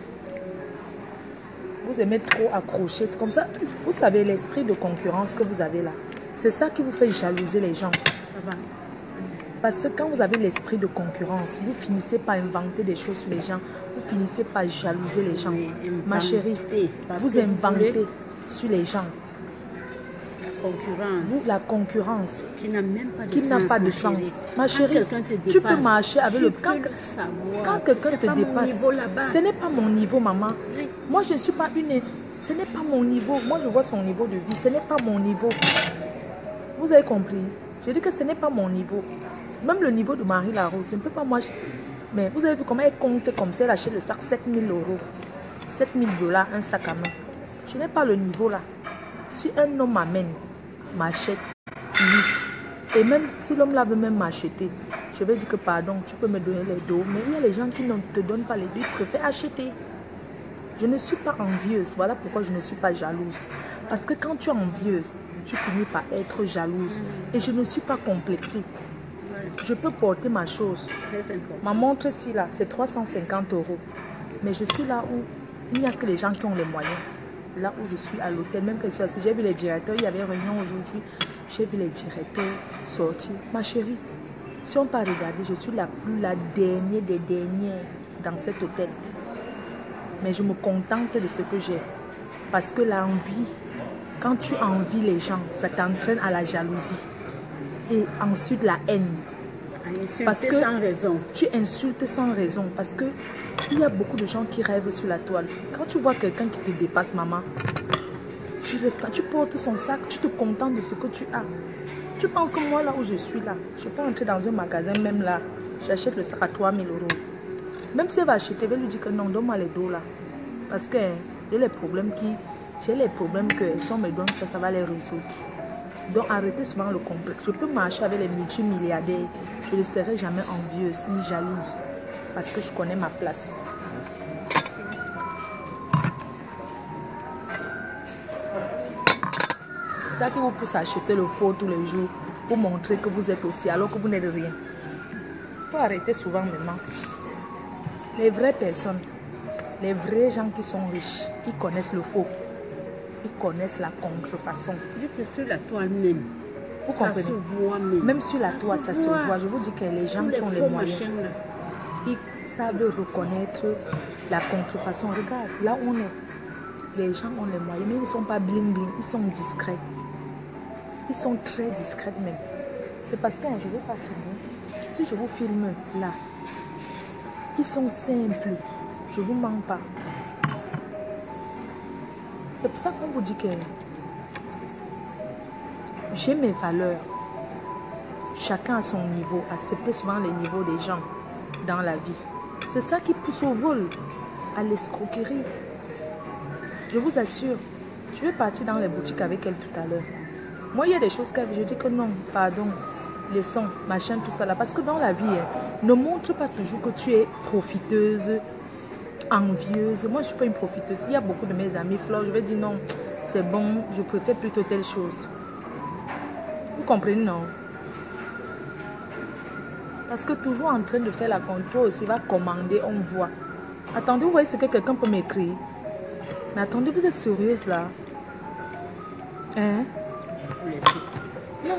Vous aimez trop accrocher. C'est comme ça. Vous savez l'esprit de concurrence que vous avez là. C'est ça qui vous fait jalouser les gens. Parce que quand vous avez l'esprit de concurrence, vous finissez par inventer des choses sur les gens. Vous finissez par jalouser les gens. Ma chérie, vous inventez sur les gens. La concurrence qui n'a même pas de sens. Ma chérie, tu peux marcher avec le... Quand quelqu'un te dépasse, ce n'est pas mon niveau, maman. Moi, je ne suis pas une... Ce n'est pas mon niveau. Moi, je vois son niveau de vie. Ce n'est pas mon niveau. Vous avez compris? Je dis que ce n'est pas mon niveau. Même le niveau de Marie Larose, je ne peux pas moi... Mais vous avez vu comment elle compte comme ça, elle achète le sac 7 000 €. 7 000 $, un sac à main. Je n'ai pas le niveau là. Si un homme m'amène, m'achète, et même si l'homme là veut même m'acheter, je vais dire que pardon, tu peux me donner les dos. Mais il y a les gens qui ne te donnent pas les dos, ils préfèrent acheter. Je ne suis pas envieuse. Voilà pourquoi je ne suis pas jalouse. Parce que quand tu es envieuse, tu finis par être jalouse. Et je ne suis pas complexée. Je peux porter ma chose. Ma montre ici, là, c'est 350 €. Mais je suis là où il n'y a que les gens qui ont les moyens. Là où je suis à l'hôtel, même que je suis assise, j'ai vu les directeurs, il y avait une réunion aujourd'hui. J'ai vu les directeurs sortir. Ma chérie, si on peut regarder, je suis la dernière des dernières dans cet hôtel. Mais je me contente de ce que j'ai. Parce que l'envie, quand tu envies les gens, ça t'entraîne à la jalousie. Et ensuite la haine. Parce que sans raison. Tu insultes sans raison. Parce que il y a beaucoup de gens qui rêvent sur la toile. Quand tu vois quelqu'un qui te dépasse, maman, tu portes son sac, tu te contentes de ce que tu as. Tu penses que moi, là où je suis là, je peux entrer dans un magasin, même là, j'achète le sac à 3 000 €. Même si elle va acheter, elle va lui dire que non, donne-moi les dos là. Parce que j'ai les problèmes que si on me donne ça, ça va les résoudre. Donc arrêtez souvent le complexe. Je peux marcher avec les multimilliardaires. Je ne serai jamais envieuse ni jalouse. Parce que je connais ma place. C'est ça qui vous pousse à acheter le faux tous les jours. Pour montrer que vous êtes aussi alors que vous n'êtes rien. Il faut arrêter souvent maintenant. Les vraies personnes, les vrais gens qui sont riches, ils connaissent le faux. Ils connaissent la contrefaçon. Sur la toile même. Vous ça comprenez? Se voit même. Même sur la toile, ça se voit. Je vous dis que les gens qui ont les moyens, ils savent reconnaître la contrefaçon. Regarde, là où on est, les gens ont les moyens, mais ils ne sont pas bling bling, ils sont discrets. Ils sont très discrets même. C'est parce que je ne vais pas filmer. Si je vous filme là, ils sont simples. Je ne vous mens pas. C'est pour ça qu'on vous dit que j'ai mes valeurs. Chacun à son niveau. Acceptez souvent les niveaux des gens dans la vie. C'est ça qui pousse au vol, à l'escroquerie. Je vous assure, je vais partir dans les boutiques avec elle tout à l'heure. Moi, il y a des choses que je dis que non, pardon, laissons, machin, tout ça là. Parce que dans la vie, ne montre pas toujours que tu es profiteuse, envieuse. Moi, je ne suis pas une profiteuse. Il y a beaucoup de mes amis, Flore, je vais dire non, c'est bon, je préfère plutôt telle chose. Vous comprenez, non? Parce que toujours en train de faire la contrôle, s'il va commander, on voit. Attendez, vous voyez ce que quelqu'un peut m'écrire? Mais attendez, vous êtes sérieuse là? Hein? Non,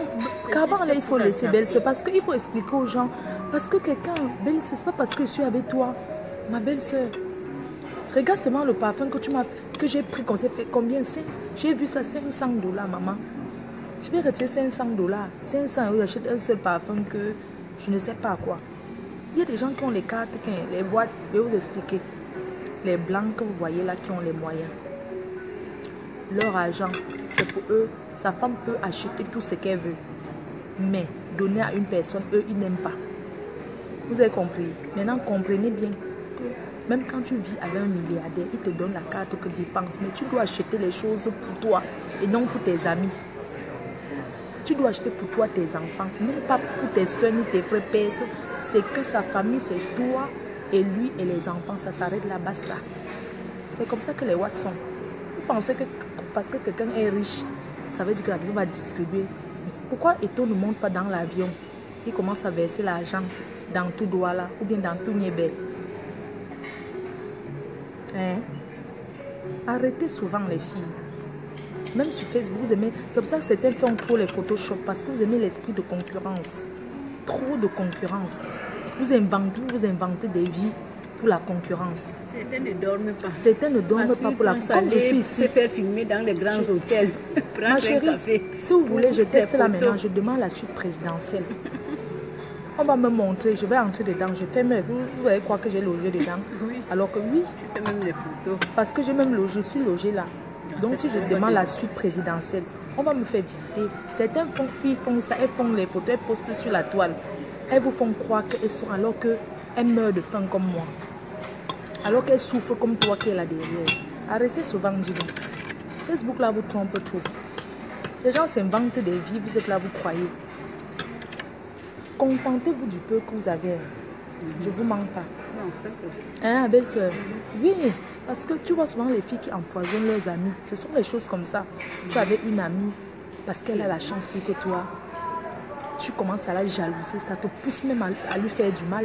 qu'avant là, il faut laisser belle-sœur. Parce qu'il faut expliquer aux gens. Parce que quelqu'un, belle-sœur, c'est pas parce que je suis avec toi, ma belle-sœur. Regarde seulement le parfum que j'ai pris, qu'on s'est fait combien? J'ai vu ça, 500 $, maman. Je vais retirer 500 $. 500 €, j'achète un seul parfum que je ne sais pas quoi. Il y a des gens qui ont les cartes, les boîtes, je vais vous expliquer. Les blancs que vous voyez là qui ont les moyens. Leur argent, c'est pour eux. Sa femme peut acheter tout ce qu'elle veut. Mais donner à une personne, eux, ils n'aiment pas. Vous avez compris? Maintenant, comprenez bien que même quand tu vis avec un milliardaire, il te donne la carte que dépense. Mais tu dois acheter les choses pour toi et non pour tes amis. Tu dois acheter pour toi tes enfants, même pas pour tes soeurs ni tes frères, pères. C'est que sa famille, c'est toi et lui et les enfants. Ça s'arrête là, basta. C'est comme ça que les Watts sont. Vous pensez que parce que quelqu'un est riche, ça veut dire que la personne va distribuer. Pourquoi Eto ne monte pas dans l'avion? Il commence à verser l'argent dans tout doigt là, ou bien dans tout niébel. Hein? Arrêtez souvent les filles. Même sur Facebook, vous aimez. C'est pour ça que certains font trop les Photoshop, parce que vous aimez l'esprit de concurrence. Trop de concurrence. Vous inventez des vies pour la concurrence. Certains ne dorment pas. Certains ne dorment pas pour la concurrence. Comme je suis ici, se faire filmer dans les grands hôtels. Ma chérie, si vous voulez, je teste là maintenant. Je demande la suite présidentielle. On va me montrer, je vais entrer dedans, je fais même, vous allez croire que j'ai logé dedans. Oui. Alors que oui. Je fais même les photos. Parce que j'ai même logé, je suis logé là. Donc si je demande la suite présidentielle, on va me faire visiter. Certaines filles font ça, elles font les photos, elles postent sur la toile. Elles vous font croire qu'elles sont, alors qu'elles meurent de faim comme moi. Alors qu'elles souffrent comme toi qui es là derrière. Arrêtez souvent, dis-donc. Facebook là vous trompe trop. Les gens s'inventent des vies, vous êtes là, vous croyez. Contentez-vous du peu que vous avez. Je ne vous manque pas. Hein, belle-sœur? Oui, parce que tu vois souvent les filles qui empoisonnent leurs amis. Ce sont les choses comme ça. Tu avais une amie, parce qu'elle a la chance plus que toi. Tu commences à la jalouser, ça te pousse même à lui faire du mal.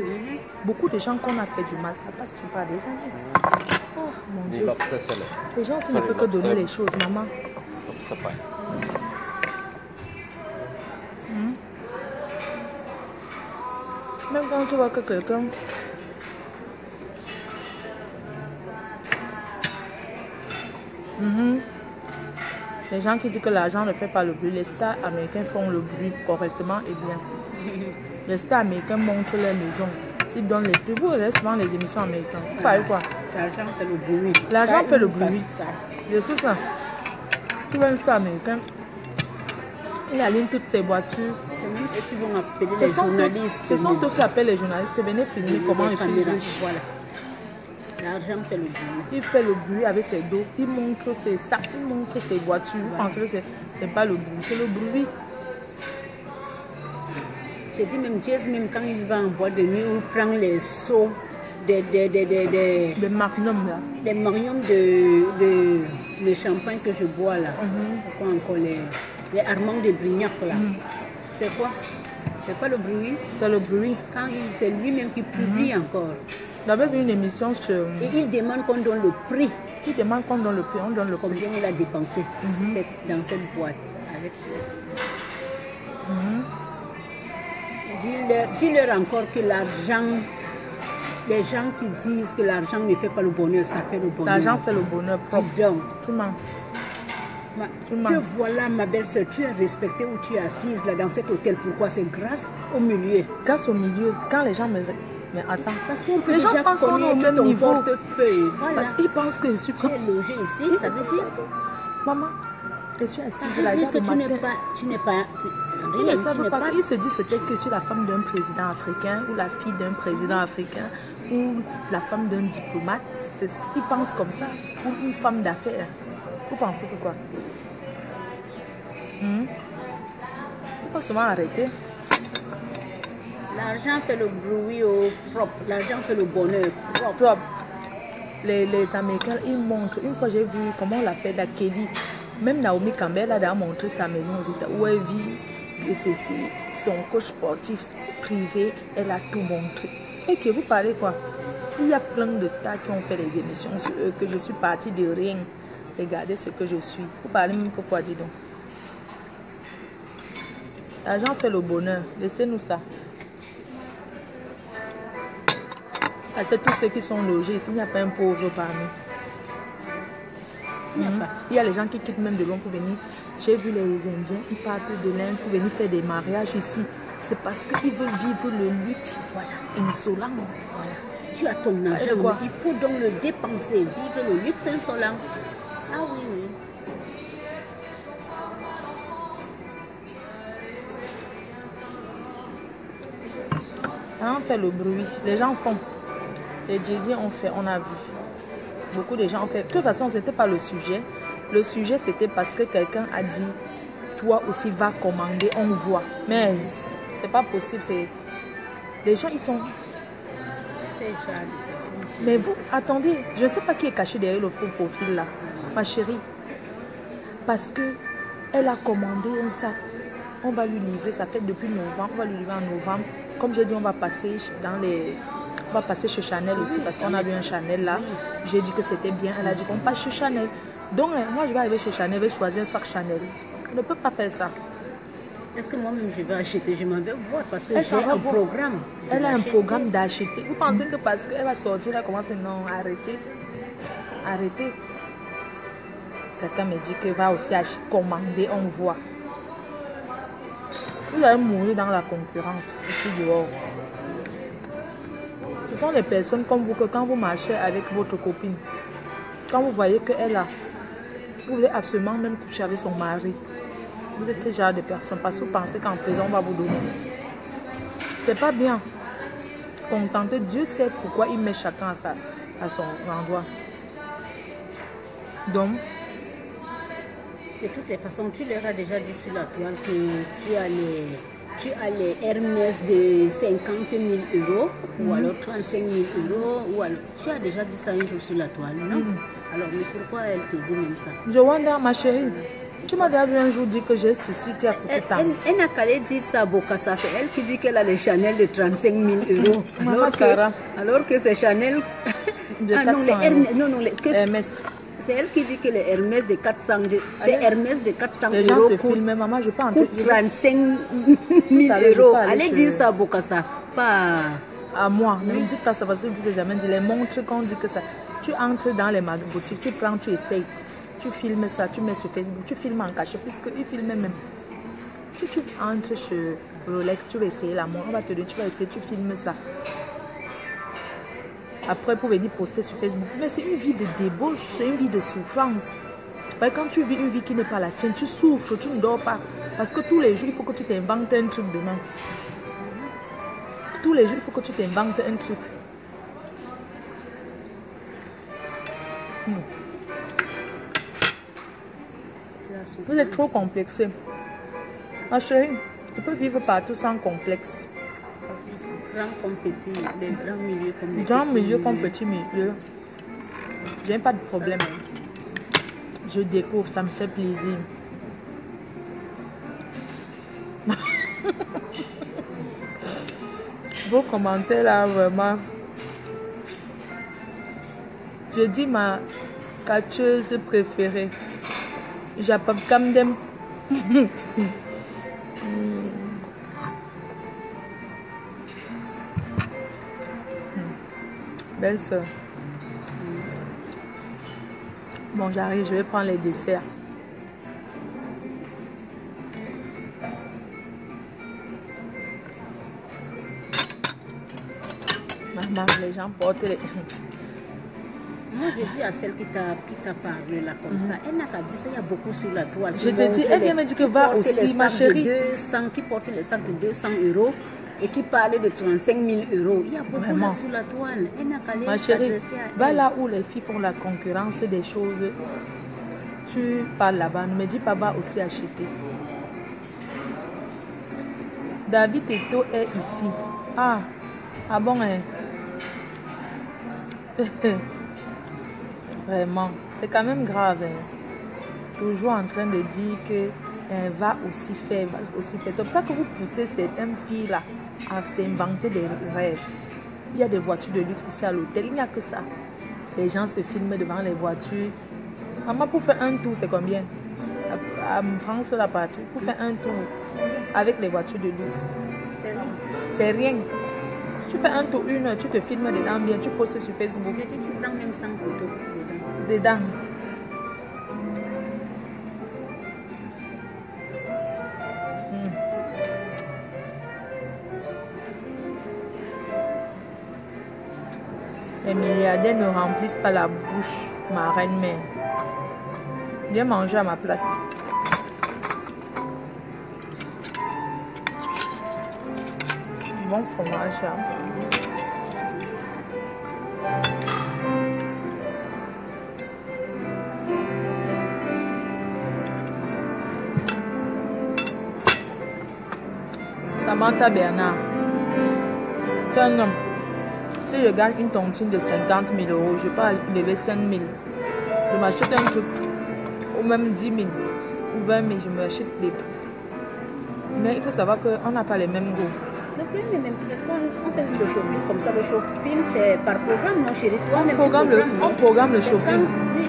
Beaucoup de gens qu'on a fait du mal, ça passe par des amis. Oh mon Dieu. Les gens aussi ne font que donner les choses, maman. Même quand tu vois que quelqu'un les gens qui disent que l'argent ne fait pas le bruit, les stars américains font le bruit correctement et bien. Les stars américains montrent leur maison, ils donnent les prix. Vous regardez souvent les émissions américaines. Vous parlez quoi? L'argent fait le bruit. L'argent fait le bruit. C'est ça. Tu vois une star américain, il aligne toutes ses voitures. Et puis vont appeler les journalistes. Ce sont eux qui appellent les journalistes. Venez filmer comment je suis riche. Voilà. L'argent fait le bruit. Il fait le bruit avec ses dos. Il montre ses sacs. Il montre ses voitures. Vous pensez que c'est pas le bruit. C'est le bruit. J'ai dit même Jess, même quand il va en boîte de nuit, il prend les seaux des magnums là. Les magnums de champagne que je bois là. Quoi encore les Armand de Brignac là. C'est quoi? C'est pas le bruit? C'est le bruit. Quand c'est lui-même qui publie encore. J'avais vu une émission sur... Et il demande qu'on donne le prix. Il demande qu'on donne le prix, on donne le prix. Combien il a dépensé dans cette boîte. Avec... Dis-leur encore que l'argent... Les gens qui disent que l'argent ne fait pas le bonheur, ça fait le bonheur. L'argent fait le bonheur propre. Dis donc. Tout le monde. Te voilà ma belle-sœur, tu es respectée où tu es assise là dans cet hôtel. Pourquoi? C'est grâce au milieu. Grâce au milieu. Quand les gens me... Mais attends. Parce qu'on peut les déjà gens pensent qu'on est au même niveau. Portefeuille. Voilà. Parce qu'ils pensent que je suis... Tu es logée ici, ça veut dire... Maman, je suis assise. Ça veut dire que tu n'es pas... Ils ne savent pas. Ils se disent peut-être que je suis la femme d'un président africain ou la fille d'un président africain ou la femme d'un diplomate. Ils pensent comme ça. Ou une femme d'affaires. Vous pensez que quoi? Il faut souvent arrêter. L'argent fait le bruit propre. L'argent fait le bonheur propre. Les Américains, ils montrent. Une fois, j'ai vu, comment on l'appelle, la Kelly. Même Naomi Campbell a montré sa maison aux États où elle vit. C'est son coach sportif privé. Elle a tout montré. Et que vous parlez quoi? Il y a plein de stars qui ont fait des émissions sur eux, que je suis partie de rien. Regardez ce que je suis. Vous parlez même pourquoi, dis donc. L'argent fait le bonheur. Laissez-nous ça. C'est tous ceux qui sont logés. Ici, il n'y a pas un pauvre parmi. Il n'y a pas. Il y a les gens qui quittent même de loin pour venir. J'ai vu les Indiens, ils partent de l'Inde pour venir faire des mariages ici. C'est parce qu'ils veulent vivre le luxe insolent. Voilà. Tu as ton argent, quoi? il faut donc le dépenser, vivre le luxe insolent. Ah oui, oui. On fait le bruit, les gens font. Les Jay-Z ont fait, on a vu. Beaucoup de gens ont fait. De toute façon, ce n'était pas le sujet. Le sujet, c'était parce que quelqu'un a dit, toi aussi va commander, on voit. Mais c'est pas possible. Les gens, ils sont... C'est jaloux. Mais vous, attendez, je ne sais pas qui est caché derrière le faux profil là, ma chérie. Parce que elle a commandé un sac. On va lui livrer, ça fait depuis novembre, on va lui livrer en novembre. Comme j'ai dit, on va passer on va passer chez Chanel aussi parce qu'on a vu un Chanel là. J'ai dit que c'était bien, elle a dit qu'on passe chez Chanel. Donc moi je vais arriver chez Chanel, je vais choisir un sac Chanel. On ne peut pas faire ça. Est-ce que moi-même je vais acheter? Je m'en vais voir parce que Elle j'ai s'en va un voir. programme. Elle a un programme d'acheter. Vous pensez que parce qu'elle va sortir, elle commence, non, arrêtez. Arrêtez. Quelqu'un me dit qu'elle va aussi commander, on voit. Vous allez mourir dans la concurrence, ici dehors. Ce sont les personnes comme vous que quand vous marchez avec votre copine, quand vous voyez qu'elle a, vous voulez absolument même coucher avec son mari. Vous êtes ce genre de personnes parce que vous pensez qu'en faisant, on va vous donner. C'est pas bien. Contenter, Dieu sait pourquoi il met chacun à son endroit. Donc, de toutes les façons, tu leur as déjà dit sur la toile que tu as les Hermès de 50 000 euros ou alors 35 000 euros. Ou alors, tu as déjà dit ça un jour sur la toile, non? Alors, mais pourquoi elle te dit même ça? je wonder, ma chérie, tu m'as déjà vu un jour dire que j'ai ceci qui a coûté tant. Elle n'a qu'à aller dire ça à Bokassa. C'est elle qui dit qu'elle a les Chanel de 35 000 euros. Alors que c'est Chanel. De Ah non, 400 les Hermès. Non, non, Hermès. c'est elle qui dit que les Hermès de 400, c'est Hermès de 400 Les gens euros se filment, maman, je peux entrer. coûte 35 000 euros. Allez dire ça à Bokassa, pas à moi. Ne me dites pas ça parce que je ne vous ai jamais dit. Les montres qu'on dit que ça. Tu entres dans les boutiques, tu prends, tu essayes. Tu filmes ça, tu mets sur Facebook, tu filmes en cachet, puisqu'ils filment même. Si tu entres chez Rolex, tu vas essayer la montre, on va te dire, tu vas essayer, tu filmes ça. Après, vous pouvez dire poster sur Facebook. Mais c'est une vie de débauche, c'est une vie de souffrance. Parce que quand tu vis une vie qui n'est pas la tienne, tu souffres, tu ne dors pas. Parce que tous les jours, il faut que tu t'inventes un truc demain. Tous les jours, il faut que tu t'inventes un truc. Vous êtes trop complexé. Ma chérie, tu peux vivre partout sans complexe. grand comme petit, des grands milieux comme des Grand petits milieu comme petit milieu. J'ai pas de problème. Je découvre, ça me fait plaisir. Vos commentaires là, vraiment. Je dis ma catcheuse préférée. J'appelle Camden. Belle soeur. Bon, j'arrive, je vais prendre les desserts. Maman, les gens portent les... Moi, je dis à celle qui t'a parlé là comme ça, elle n'a qu'à dire ça, il y a beaucoup sur la toile. Je te dis, elle vient me dire que va aussi, ma chérie. Qui porte les sacs de 200 euros et qui parlait de 35 000 euros. Il y a beaucoup Vraiment. là sur la toile. Elle n'a qu'à aller Ma chérie, s'adresser à va elle. là où les filles font la concurrence des choses. Tu parles là-bas. Ne me dis pas, va aussi acheter. David Eto est ici. Ah bon, hein. Vraiment, c'est quand même grave. Hein. Toujours en train de dire que va aussi faire, va aussi faire. C'est pour ça que vous poussez certaines filles là à s'inventer des rêves. Il y a des voitures de luxe ici à l'hôtel. Il n'y a que ça. Les gens se filment devant les voitures. Maman, pour faire un tour, c'est combien? À France, là partout. Pour faire un tour avec les voitures de luxe. C'est rien. Tu fais un tour, 1 heure, tu te filmes dedans bien, tu postes sur Facebook. Et tu prends même 100 photos dedans. Dedans. Les milliardaires ne remplissent pas la bouche, ma reine mère. Viens manger à ma place. Bon fromage. Hein. Samantha Bernard. C'est un homme. Si je gagne une tontine de 50 000 euros, je peux lever 5 000. Je m'achète un truc, ou même 10 000, ou 20 000, je m'achète des trucs. Mais il faut savoir qu'on n'a pas les mêmes goûts. Non plus, mais même parce qu'on fait même le shopping comme ça. Le shopping, c'est par programme, non chérie? Toi, On programme le shopping.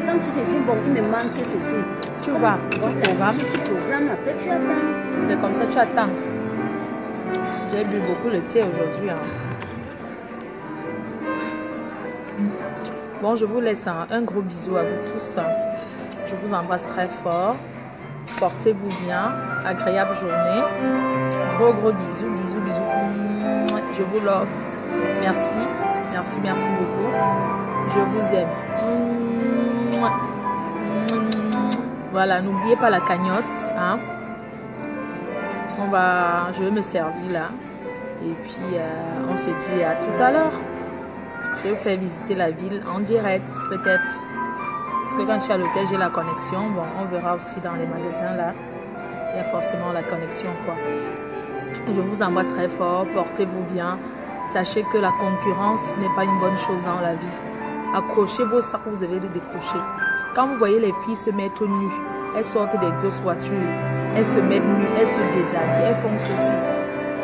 Quand tu te dis, bon, il me manque ceci. Tu vas, tu programmes. Tu programmes, après tu attends. C'est comme ça, tu attends. J'ai bu beaucoup le thé aujourd'hui. Hein. Bon, je vous laisse un gros bisou à vous tous. Je vous embrasse très fort. Portez-vous bien. Agréable journée. Gros bisous, bisous. Je vous l'offre. Merci. Merci beaucoup. Je vous aime. Voilà, n'oubliez pas la cagnotte. Hein. Je vais me servir là. Et puis, on se dit à tout à l'heure. Je vais vous faire visiter la ville en direct, peut-être. Parce que quand je suis à l'hôtel, j'ai la connexion. Bon, on verra aussi dans les magasins là. Il y a forcément la connexion, quoi. Je vous embrasse très fort. Portez-vous bien. Sachez que la concurrence n'est pas une bonne chose dans la vie. Accrochez vos sacs, vous avez de décrocher. Quand vous voyez les filles se mettre nues, elles sortent des grosses voitures, elles se mettent nues, elles se déshabillent, elles font ceci.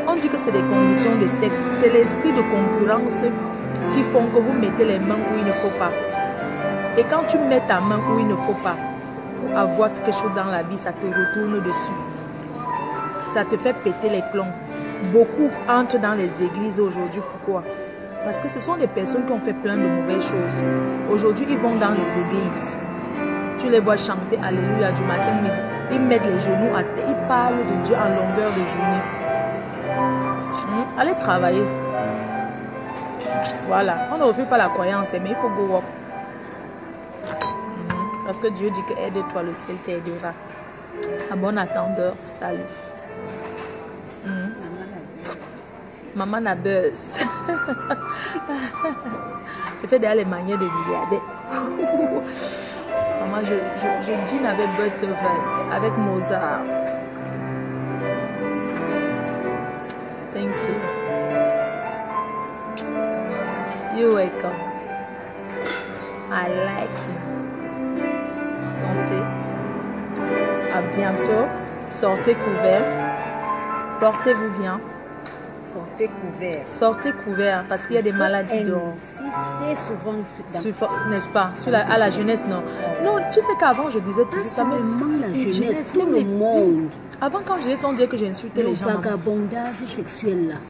On dit que c'est des conditions de sexe. C'est l'esprit de concurrence qui font que vous mettez les mains où il ne faut pas. Et quand tu mets ta main où il ne faut pas, pour avoir quelque chose dans la vie, ça te retourne dessus. Ça te fait péter les plombs. Beaucoup entrent dans les églises aujourd'hui. Pourquoi? Parce que ce sont des personnes qui ont fait plein de mauvaises choses. Aujourd'hui, ils vont dans les églises. Tu les vois chanter Alléluia du matin au midi. Ils mettent les genoux à terre. Ils parlent de Dieu en longueur de journée. Allez travailler. Voilà. On ne refuse pas la croyance, mais il faut go work. Parce que Dieu dit que aide-toi, le ciel t'aidera. À bon attendeur, salut. Maman a buzz. Je fais d'ailleurs les manières de milliardaires. Maman, je dîne avec Beethoven, avec Mozart. Thank you. You're welcome. I like you. Santé. À bientôt. Sortez couverts. Portez-vous bien. Sortez couverts. Sortez couverts parce qu'il y a des maladies dehors. Insistez souvent n'est-ce pas? À la jeunesse, non. Non, tu sais qu'avant, je disais toujours ça. Mais la jeunesse, tout le monde. Avant, quand je disais, on disait que j'insultais les gens. Le vagabondage sexuel là.